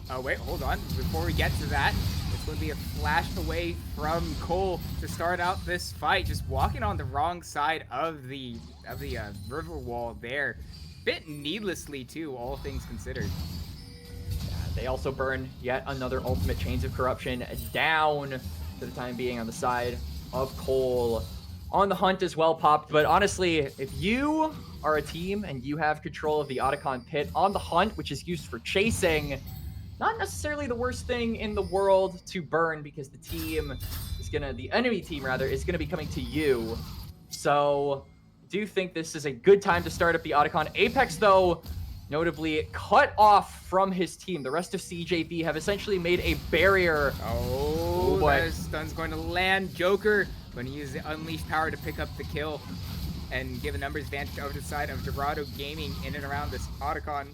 Oh, wait, hold on. Before we get to that, it's going to be a flash away from Cole to start out this fight. Just walking on the wrong side of the river wall there. Bit needlessly too, all things considered. They also burn yet another ultimate Chains of Corruption down for the time being on the side of Cole. on the hunt as well, Popped. But honestly, if you are a team and you have control of the Otacon pit on the hunt, which is used for chasing, not necessarily the worst thing in the world to burn, because the enemy team rather, is gonna be coming to you. So I do think this is a good time to start up the Otacon. Apex, though, notably cut off from his team. The rest of CJV have essentially made a barrier. Oh, that stun's going to land. Joker going to use the unleashed power to pick up the kill and give a numbers advantage over to the side of Dorado Gaming in and around this Otacon.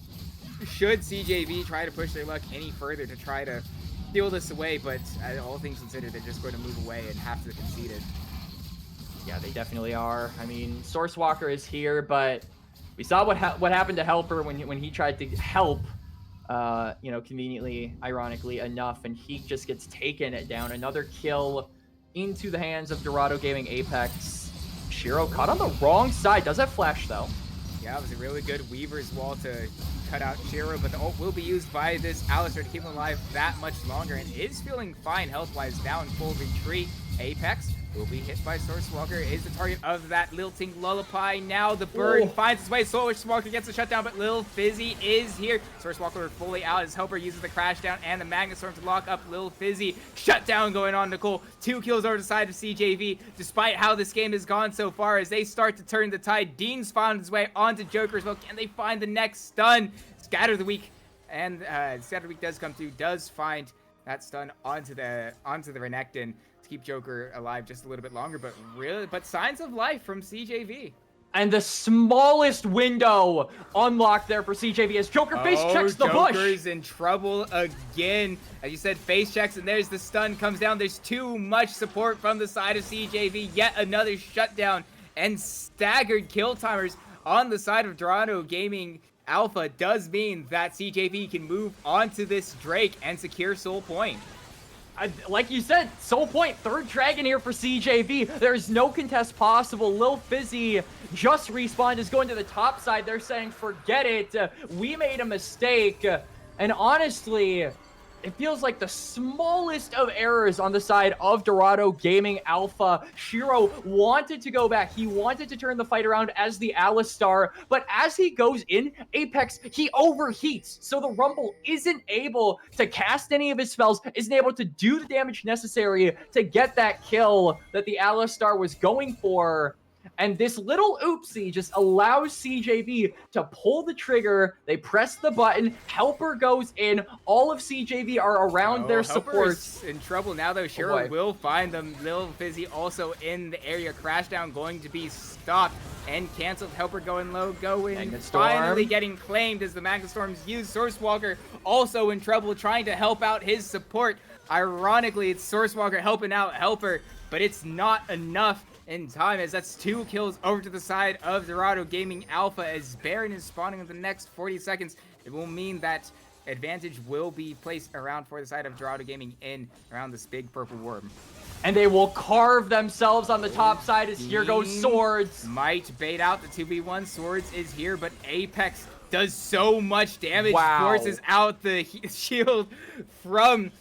Should CJV try to push their luck any further to try to steal this away, but all things considered, they're just going to move away and have to concede it. Yeah, they definitely are. I mean, Source Walker is here, but we saw what happened to Helper when he tried to help, conveniently, ironically enough, and he just gets taken down. Another kill into the hands of Dorado Gaming Apex. Shiro caught on the wrong side. Does have flash, though. Yeah, it was a really good Weaver's Wall to cut out Shiro, but the ult will be used by this Alistar to keep him alive that much longer, and is feeling fine health-wise now in full retreat. Apex will be hit by Source Walker, is the target of that lilting lullaby. Now the bird finds its way. Source Walker gets the shutdown, but Lil Fizzy is here. Source Walker fully out. His helper uses the crash down and the Magnet Storm to lock up Lil Fizzy. Shutdown going on Nicole. 2 kills over the side of CJV, despite how this game has gone so far. As they start to turn the tide, Dean's found his way onto Joker as well. Can they find the next stun? Scatter the Weak, and Scatter the Weak does come through, does find that stun onto the Renekton to keep Joker alive just a little bit longer, but signs of life from CJV. And the smallest window unlocked there for CJV as Joker face checks the bush. Joker's in trouble again. As you said, face checks, and there's the stun comes down. There's too much support from the side of CJV. Yet another shutdown and staggered kill timers on the side of Dorado Gaming Alpha does mean that CJV can move onto this Drake and secure Soul Point. Like you said, Soul Point, third dragon here for CJV. There's no contest possible. Lil Fizzy just respawned, is going to the top side. They're saying, forget it. We made a mistake. And honestly, it feels like the smallest of errors on the side of Dorado Gaming Alpha. Shiro wanted to go back. He wanted to turn the fight around as the Alistar, but as he goes in, Apex, he overheats. So the Rumble isn't able to cast any of his spells, isn't able to do the damage necessary to get that kill that the Alistar was going for. And this little oopsie just allows CJV to pull the trigger. They press the button. Helper goes in. All of CJV are around their supports. In trouble now, though. Shiro will find them. Lil Fizzy also in the area. Crashdown going to be stopped and canceled. Helper going low, finally getting claimed as the Magnet Storms use. Source Walker also in trouble, trying to help out his support. Ironically, it's Source Walker helping out Helper, but it's not enough in time, as that's 2 kills over to the side of Dorado Gaming Alpha. As Baron is spawning in the next 40 seconds, it will mean that advantage will be placed around for the side of Dorado Gaming in around this big purple worm. And they will carve themselves on the top side as here goes Swords. Might bait out the 2v1. Swords is here, but Apex does so much damage. Forces out the shield from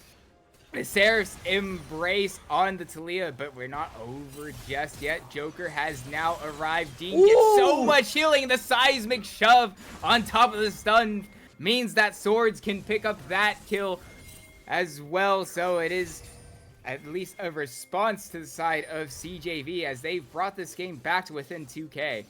Seraph's Embrace on the Talia, but we're not over just yet. Joker has now arrived. Dean gets so much healing. The seismic shove on top of the stun means that Swords can pick up that kill as well. So it is at least a response to the side of CJV as they've brought this game back to within 2K.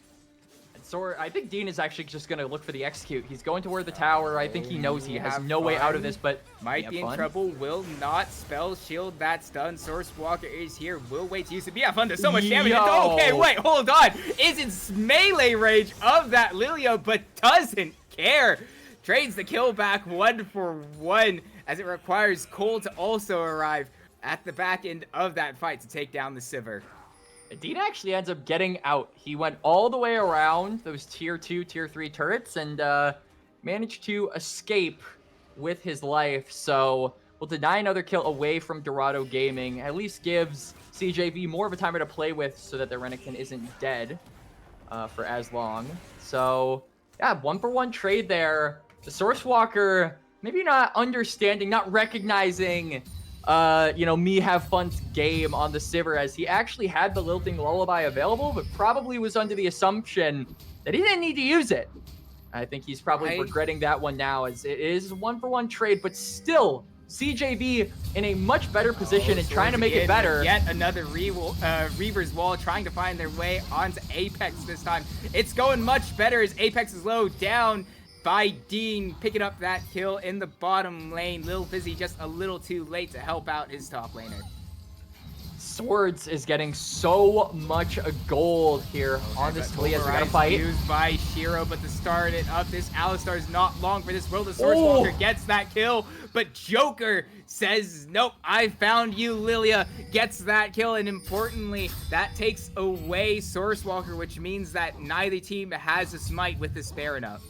So I think Dean is actually just going to look for the execute. He's going toward the tower. I think he knows he has no way out of this, but might be in trouble. Will not spell shield that stun. Source Walker is here. Will wait to use it. Yeah, fun. Does so much damage. Okay, wait, hold on. Is in melee range of that Lilia, but doesn't care. Trades the kill back 1 for 1 as it requires Cole to also arrive at the back end of that fight to take down the Sivir. Dean actually ends up getting out. He went all the way around those tier 2, tier 3 turrets and managed to escape with his life. So we'll deny another kill away from Dorado Gaming. At least gives CJV more of a timer to play with so that the Renekton isn't dead for as long. So yeah, 1-for-1 trade there. The Source Walker maybe not understanding, not recognizing me have fun's game on the Sivir, as he actually had the Lilting Lullaby available, but probably was under the assumption that he didn't need to use it. I think he's probably regretting that one now, as it is a 1-for-1 trade, but still, CJV in a much better position and trying to make it better. Yet another Reaver's Wall trying to find their way onto Apex this time. It's going much better as Apex is low down by Dean, picking up that kill in the bottom lane. Lil Fizzy just a little too late to help out his top laner. Swords is getting so much gold here on this Talia. We're gonna fight. Used by Shiro, but to start it up, this Alistar is not long for this world. The Source Walker gets that kill, but Joker says, nope, I found you, Lilia. Gets that kill, and importantly, that takes away Source Walker, which means that neither team has a smite with this Baron up.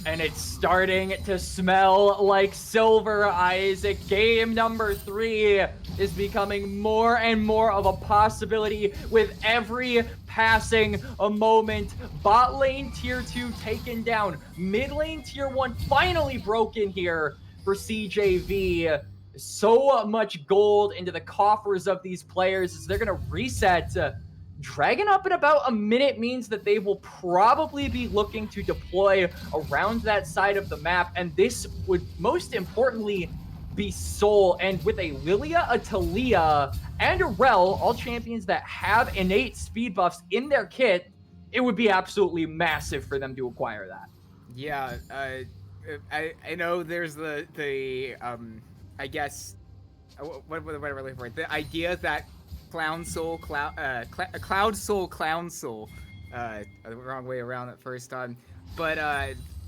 And it's starting to smell like Silver Isaac. Game number 3 is becoming more and more of a possibility with every passing moment. Bot lane tier 2 taken down. Mid lane tier 1 finally broken here for CJV. So much gold into the coffers of these players as they're going to reset. Dragon up in about a minute means that they will probably be looking to deploy around that side of the map, and this would most importantly be Soul. And with a Lilia, a Talia, and a Rel, all champions that have innate speed buffs in their kit, it would be absolutely massive for them to acquire that. Yeah, I know there's the I guess what am I looking for? The idea that Cloud Soul, Clown Soul. The wrong way around that first time. But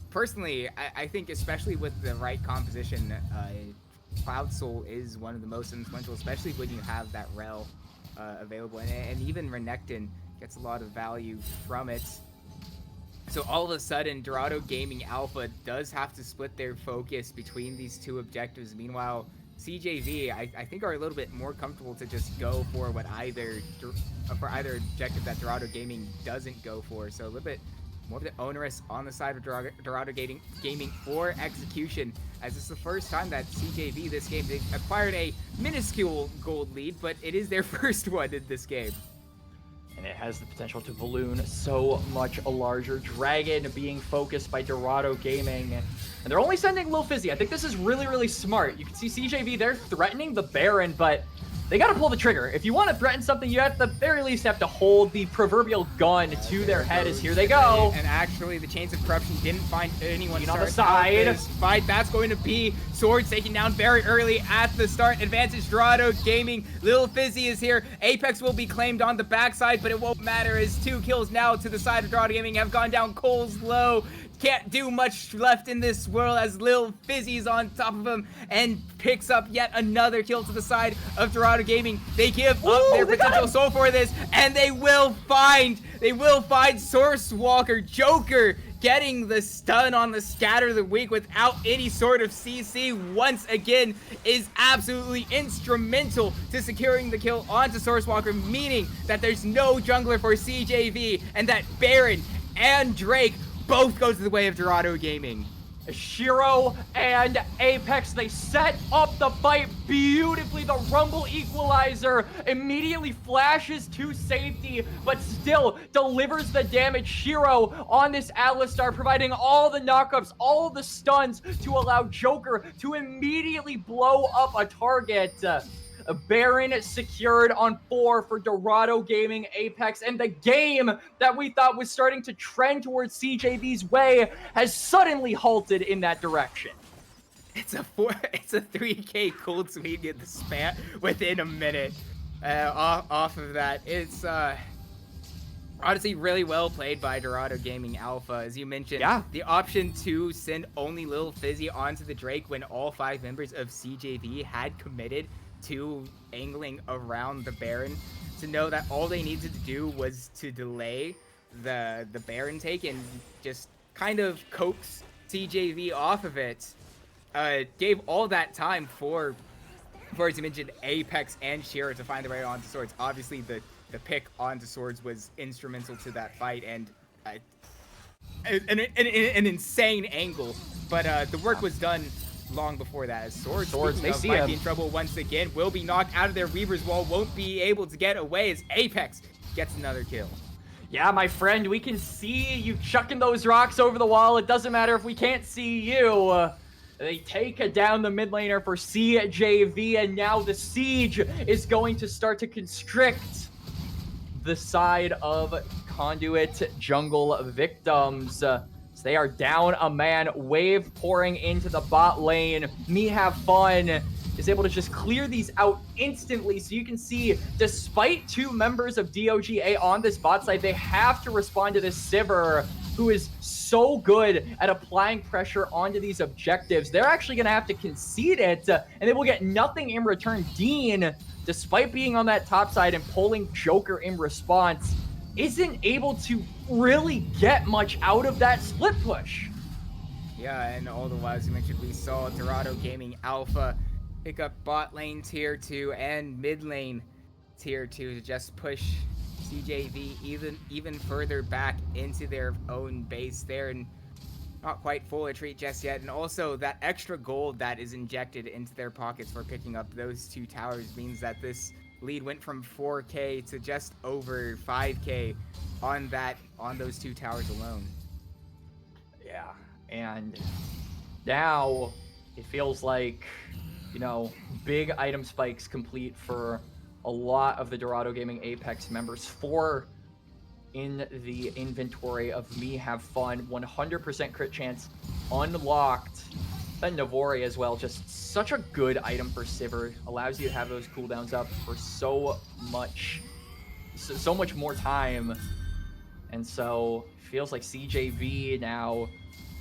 personally, I think especially with the right composition, Cloud Soul is one of the most influential, especially when you have that Rel available. And even Renekton gets a lot of value from it. So all of a sudden, Dorado Gaming Alpha does have to split their focus between these two objectives. Meanwhile, CJV, I think, are a little bit more comfortable to just go for either objective that Dorado Gaming doesn't go for. So a little bit more of the onerous on the side of Dorado Gaming for execution, as it's the first time that CJV this game, they acquired a minuscule gold lead, but it is their first one in this game. And it has the potential to balloon so much larger. Dragon being focused by Dorado Gaming. And they're only sending Lil Fizzy. I think this is really, really smart. You can see CJV, they're threatening the Baron, but they got to pull the trigger. If you want to threaten something, you at the very least have to hold the proverbial gun to their head as here they go. And actually, the Chains of Corruption didn't find anyone on the side. This fight. That's going to be Swords taken down very early at the start. Advantage Dorado Gaming. Lil Fizzy is here. Apex will be claimed on the backside, but it won't matter as 2 kills now to the side of Dorado Gaming have gone down. Cole's low. Can't do much left in this world as Lil Fizzy's on top of him and picks up yet another kill to the side of Dorado Gaming. They give up their potential soul for this, and they will find Source Walker. Joker getting the stun on the Scatter the Weak without any sort of CC once again is absolutely instrumental to securing the kill onto Source Walker, meaning that there's no jungler for CJV, and that Baron and Drake both go to the way of Dorado Gaming. Shiro and Apex, they set up the fight beautifully. The Rumble Equalizer immediately flashes to safety, but still delivers the damage. Shiro on this Alistar, providing all the knockups, all the stuns to allow Joker to immediately blow up a target. A Baron secured on 4 for Dorado Gaming Apex, and the game that we thought was starting to trend towards CJV's way has suddenly halted in that direction. It's a 3K cold sweep in the span within a minute. Off of that, it's honestly really well played by Dorado Gaming Alpha, as you mentioned. Yeah. The option to send only Lil Fizzy onto the Drake when all 5 members of CJV had committed to angling around the Baron, to know that all they needed to do was to delay the Baron take and just kind of coax CJV off of it. Gave all that time for as you mentioned, Apex and Shiro to find their way onto Swords. Obviously, the pick onto Swords was instrumental to that fight, and an insane angle. But the work was done long before that. As Swords, They see might him. be in trouble once again. Will be knocked out of their Reaver's Wall. Won't be able to get away as Apex gets another kill. Yeah, my friend, we can see you chucking those rocks over the wall. It doesn't matter if we can't see you. They take down the mid laner for CJV, and now the siege is going to start to constrict the side of Conduit jungle victims. So they are down a man. Wave pouring into the bot lane. Me Have Fun is able to just clear these out instantly. So you can see, despite 2 members of DOGA on this bot side, they have to respond to this Sivir, who is so good at applying pressure onto these objectives. They're actually going to have to concede it, and they will get nothing in return. Dean, despite being on that top side and pulling Joker in response, isn't able to really get much out of that split push. Yeah, and all the while, as you mentioned, we saw Dorado Gaming Alpha pick up bot lane tier 2 and mid lane tier 2 to just push CJV even further back into their own base there, and not quite full retreat just yet. And also that extra gold that is injected into their pockets for picking up those 2 towers means that this lead went from 4K to just over 5K on those 2 towers alone. Yeah, and now it feels like, you know, big item spikes complete for a lot of the Dorado Gaming Apex members. 4 in the inventory of Me Have Fun. 100% crit chance unlocked. Then Navori as well. Just such a good item for Sivir. Allows you to have those cooldowns up for so much more time. And so it feels like CJV now,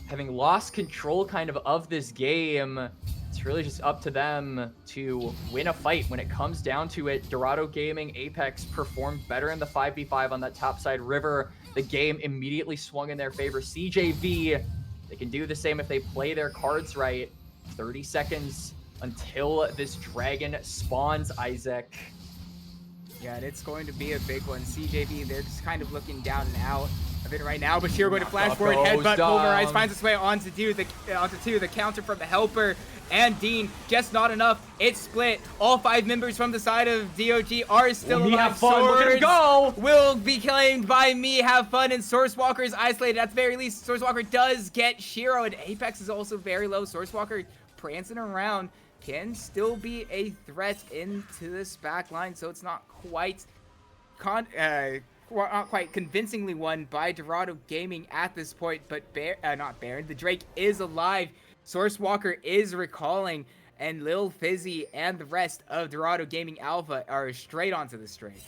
having lost control kind of this game, it's really just up to them to win a fight. When it comes down to it, Dorado Gaming Apex performed better in the 5v5 on that top side river. The game immediately swung in their favor. CJV, they can do the same if they play their cards right. 30 seconds until this dragon spawns, Isaac. Yeah, and it's going to be a big one. CJV, they're just kind of looking down and out of it right now, but Shiro going to flash forward, headbutt, pulverize, finds its way onto the counter from the helper, and Dean, just not enough. It's split. All 5 members from the side of DOG are still alive. Me Have Fun, look at him go! Will be claimed by Me Have Fun, and Sourcewalker is isolated. At the very least, Sourcewalker does get Shiro, and Apex is also very low. Sourcewalker prancing around can still be a threat into this back line, so it's not quite not quite convincingly won by Dorado Gaming at this point, but not Baron. The Drake is alive. Sourcewalker is recalling, and Lil Fizzy and the rest of Dorado Gaming Alpha are straight onto the Drake.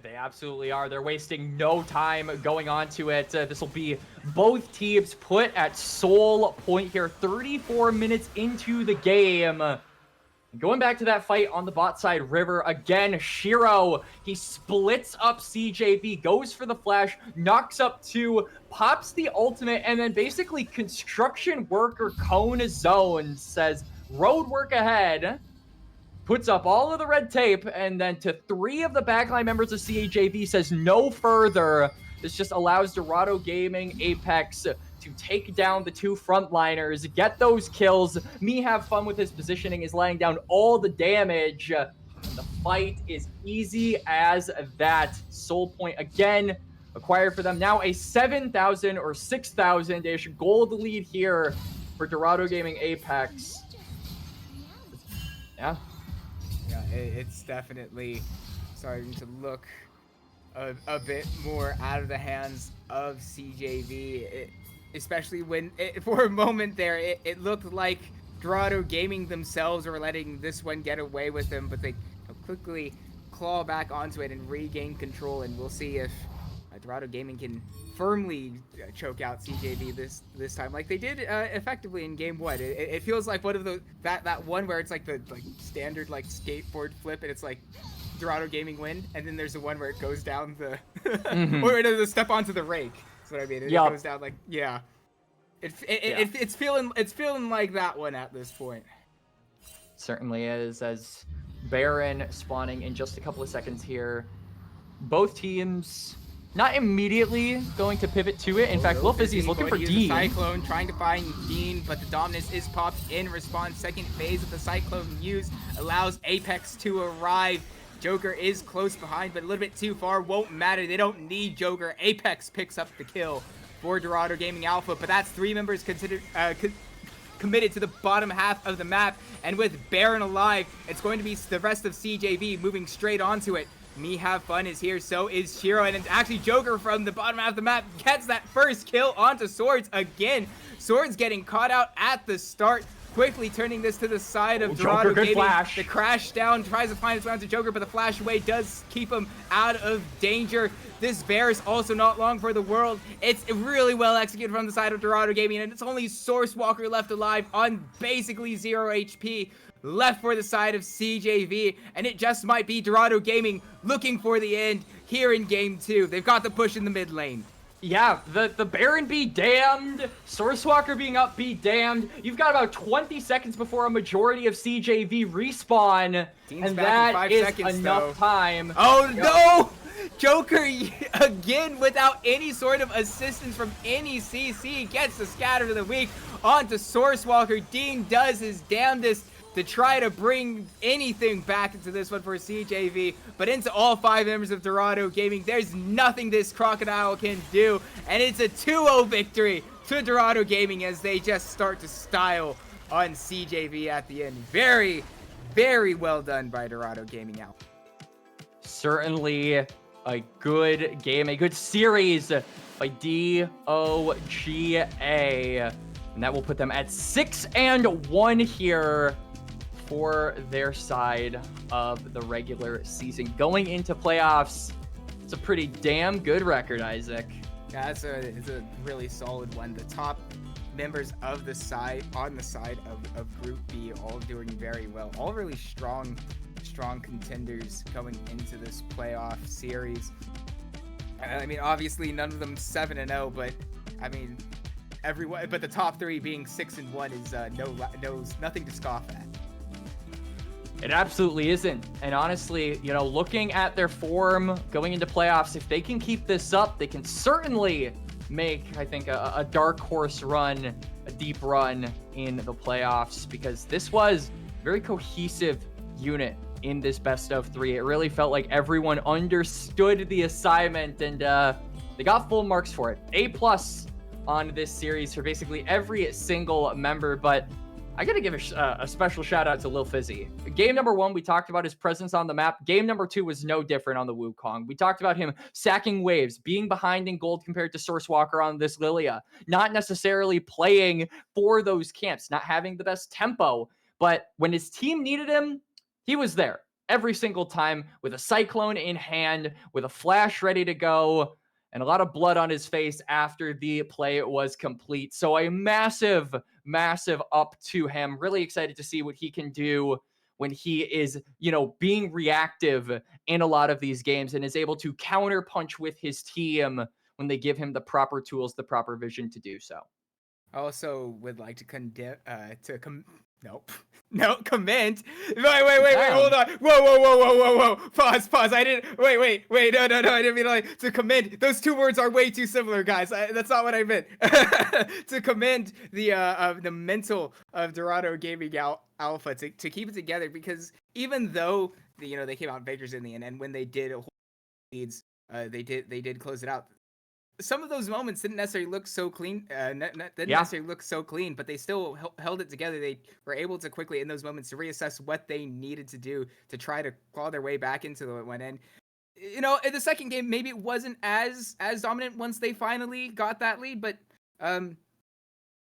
They absolutely are. They're wasting no time going on to it. This will be both teams put at soul point here. 34 minutes into the game. Going back to that fight on the bot side river again, Shiro, he splits up CJV, goes for the flash, knocks up 2, pops the ultimate, and then basically construction worker cone zone, says road work ahead, puts up all of the red tape, and then to 3 of the backline members of CJV says no further. This just allows Dorado Gaming Apex to take down the 2 frontliners, get those kills. Me Have Fun with his positioning is laying down all the damage. And the fight is easy as that. Soul point again acquired for them. Now a 7,000 or 6,000-ish gold lead here for Dorado Gaming Apex. Yeah. Yeah, it's definitely starting to look a bit more out of the hands of CJV. Especially when, for a moment there, it looked like Dorado Gaming themselves were letting this one get away with them, but they quickly claw back onto it and regain control, and we'll see if Dorado Gaming can firmly choke out CJV this time, like they did effectively in game 1. It feels like one of the that one where it's like the standard like skateboard flip, and it's like Dorado Gaming win, and then there's the one where it goes down the or the step onto the rake. That's what I mean. It goes down like it's feeling like that one at this point. Certainly is, as Baron spawning in just a couple of seconds here. Both teams not immediately going to pivot to it. In fact, Lil Fizzy is looking for Dean. Cyclone, trying to find Dean, but the Dominus is popped in response. Second phase of the Cyclone used allows Apex to arrive. Joker is close behind, but a little bit too far. Won't matter. They don't need Joker. Apex picks up the kill for Dorado Gaming Alpha, but that's 3 members considered committed to the bottom half of the map, and with Baron alive, it's going to be the rest of CJV moving straight onto it. Me Have Fun is here, so is Shiro, and it's actually Joker from the bottom half of the map gets that first kill onto Swords again. Swords getting caught out at the start, quickly turning this to the side of Dorado Joker, good Gaming. flash. The crash down tries to find its way onto Joker, but the flash away does keep him out of danger. This Varus also not long for the world. It's really well executed from the side of Dorado Gaming, and it's only Source Walker left alive on basically 0 HP. Left for the side of CJV, and it just might be Dorado Gaming looking for the end here in game 2. They've got the push in the mid lane. Yeah, the Baron be damned, Sourcewalker being up be damned. You've got about 20 seconds before a majority of CJV respawn, Dean's and back in that 5 is seconds, enough though. time. Oh no! Joker again without any sort of assistance from any CC gets the scatter of the week onto Sourcewalker. Dean does his damnedest to try to bring anything back into this one for CJV, but into all 5 members of Dorado Gaming, there's nothing this Crocodile can do, and it's a 2-0 victory to Dorado Gaming as they just start to style on CJV at the end. Very, very well done by Dorado Gaming out. Certainly a good game, a good series by DOGA, and that will put them at 6-1 here for their side of the regular season. Going into playoffs, it's a pretty damn good record, Isaac. Yeah, it's a really solid one. The top members of the side, on the side of Group B, all doing very well. All really strong contenders going into this playoff series. I mean, obviously none of them 7-0, but I mean, everyone. But the top 3 being 6-1 is nothing to scoff at. It absolutely isn't. And honestly, you know, looking at their form going into playoffs, if they can keep this up, they can certainly make, I think, a dark horse run, a deep run in the playoffs, because this was a very cohesive unit in this best of 3. It really felt like everyone understood the assignment, and they got full marks for it. A+ on this series for basically every single member, but I gotta give a special shout out to Lil Fizzy. Game number 1, we talked about his presence on the map. Game number 2 was no different on the Wukong. We talked about him sacking waves, being behind in gold compared to Sourcewalker on this Lilia, not necessarily playing for those camps, not having the best tempo, but when his team needed him, he was there every single time with a Cyclone in hand, with a flash ready to go, and a lot of blood on his face after the play was complete. So a massive up to him. Really excited to see what he can do when he is, you know, being reactive in a lot of these games and is able to counter punch with his team when they give him the proper tools, the proper vision to do so. I also would like to comment. Wait, hold on. Whoa. Pause. I didn't, wait, no, I didn't mean to commend. Those 2 words are way too similar, guys. That's not what I meant. To commend the mental of Dorado Gaming Alpha to keep it together, because even though, they came out victors in the end, and when they did hold leads, they did close it out. Some of those moments didn't necessarily look so clean, necessarily look so clean, but they still held it together. They were able to quickly, in those moments, to reassess what they needed to do to try to claw their way back into the one. And, in the second game, maybe it wasn't as dominant once they finally got that lead, but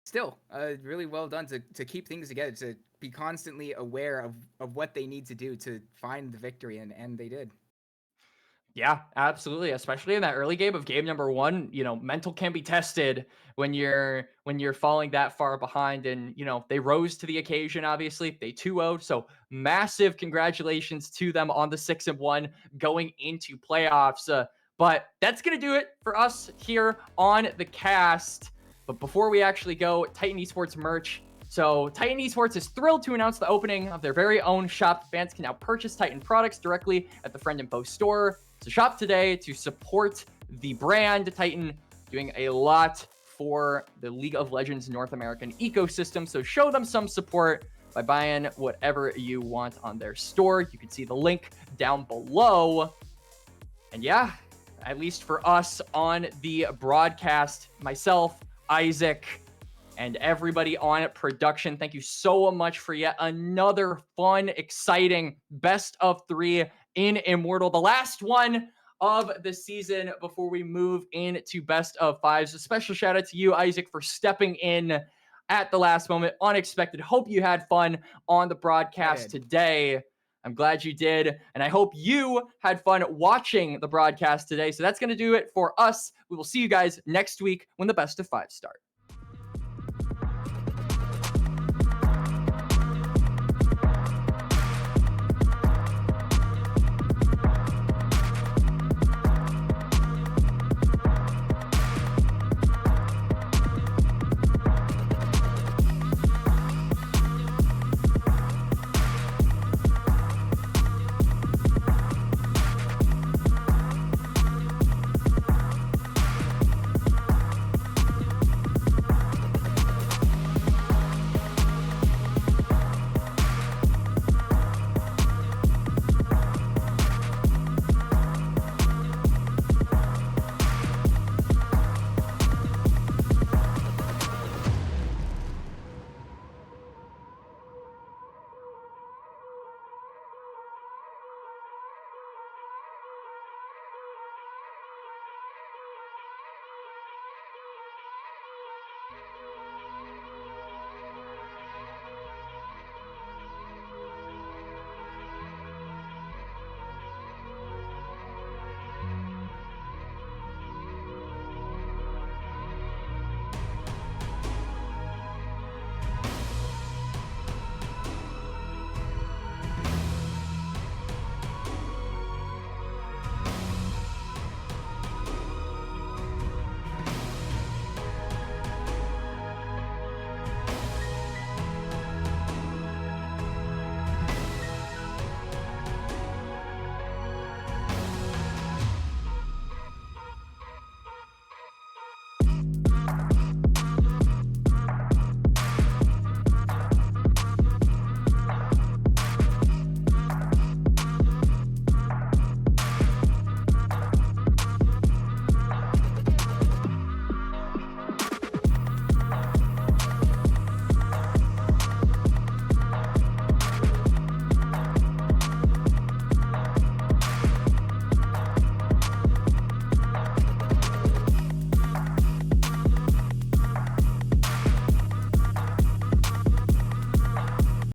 still, really well done to keep things together, to be constantly aware of what they need to do to find the victory, and they did. Yeah, absolutely. Especially in that early game of game number 1, mental can be tested when you're falling that far behind, and, they rose to the occasion. Obviously they 2-0'd. So massive congratulations to them on the 6-1 going into playoffs. But that's going to do it for us here on the cast. But before we actually go, Titan Esports merch. So Titan Esports is thrilled to announce the opening of their very own shop. Fans can now purchase Titan products directly at the Friend Info store. So shop today to support the brand. Titan doing a lot for the League of Legends North American ecosystem. So show them some support by buying whatever you want on their store. You can see the link down below. And yeah, at least for us on the broadcast, myself, Isaac, and everybody on production, thank you so much for yet another fun, exciting best of 3 in Immortal. The last one of the season before we move into best of 5s. A special shout out to you, Isaac, for stepping in at the last moment. Unexpected. Hope you had fun on the broadcast today. I'm glad you did, and I hope you had fun watching the broadcast today. So that's going to do it for us. We will see you guys next week when the best of 5 start.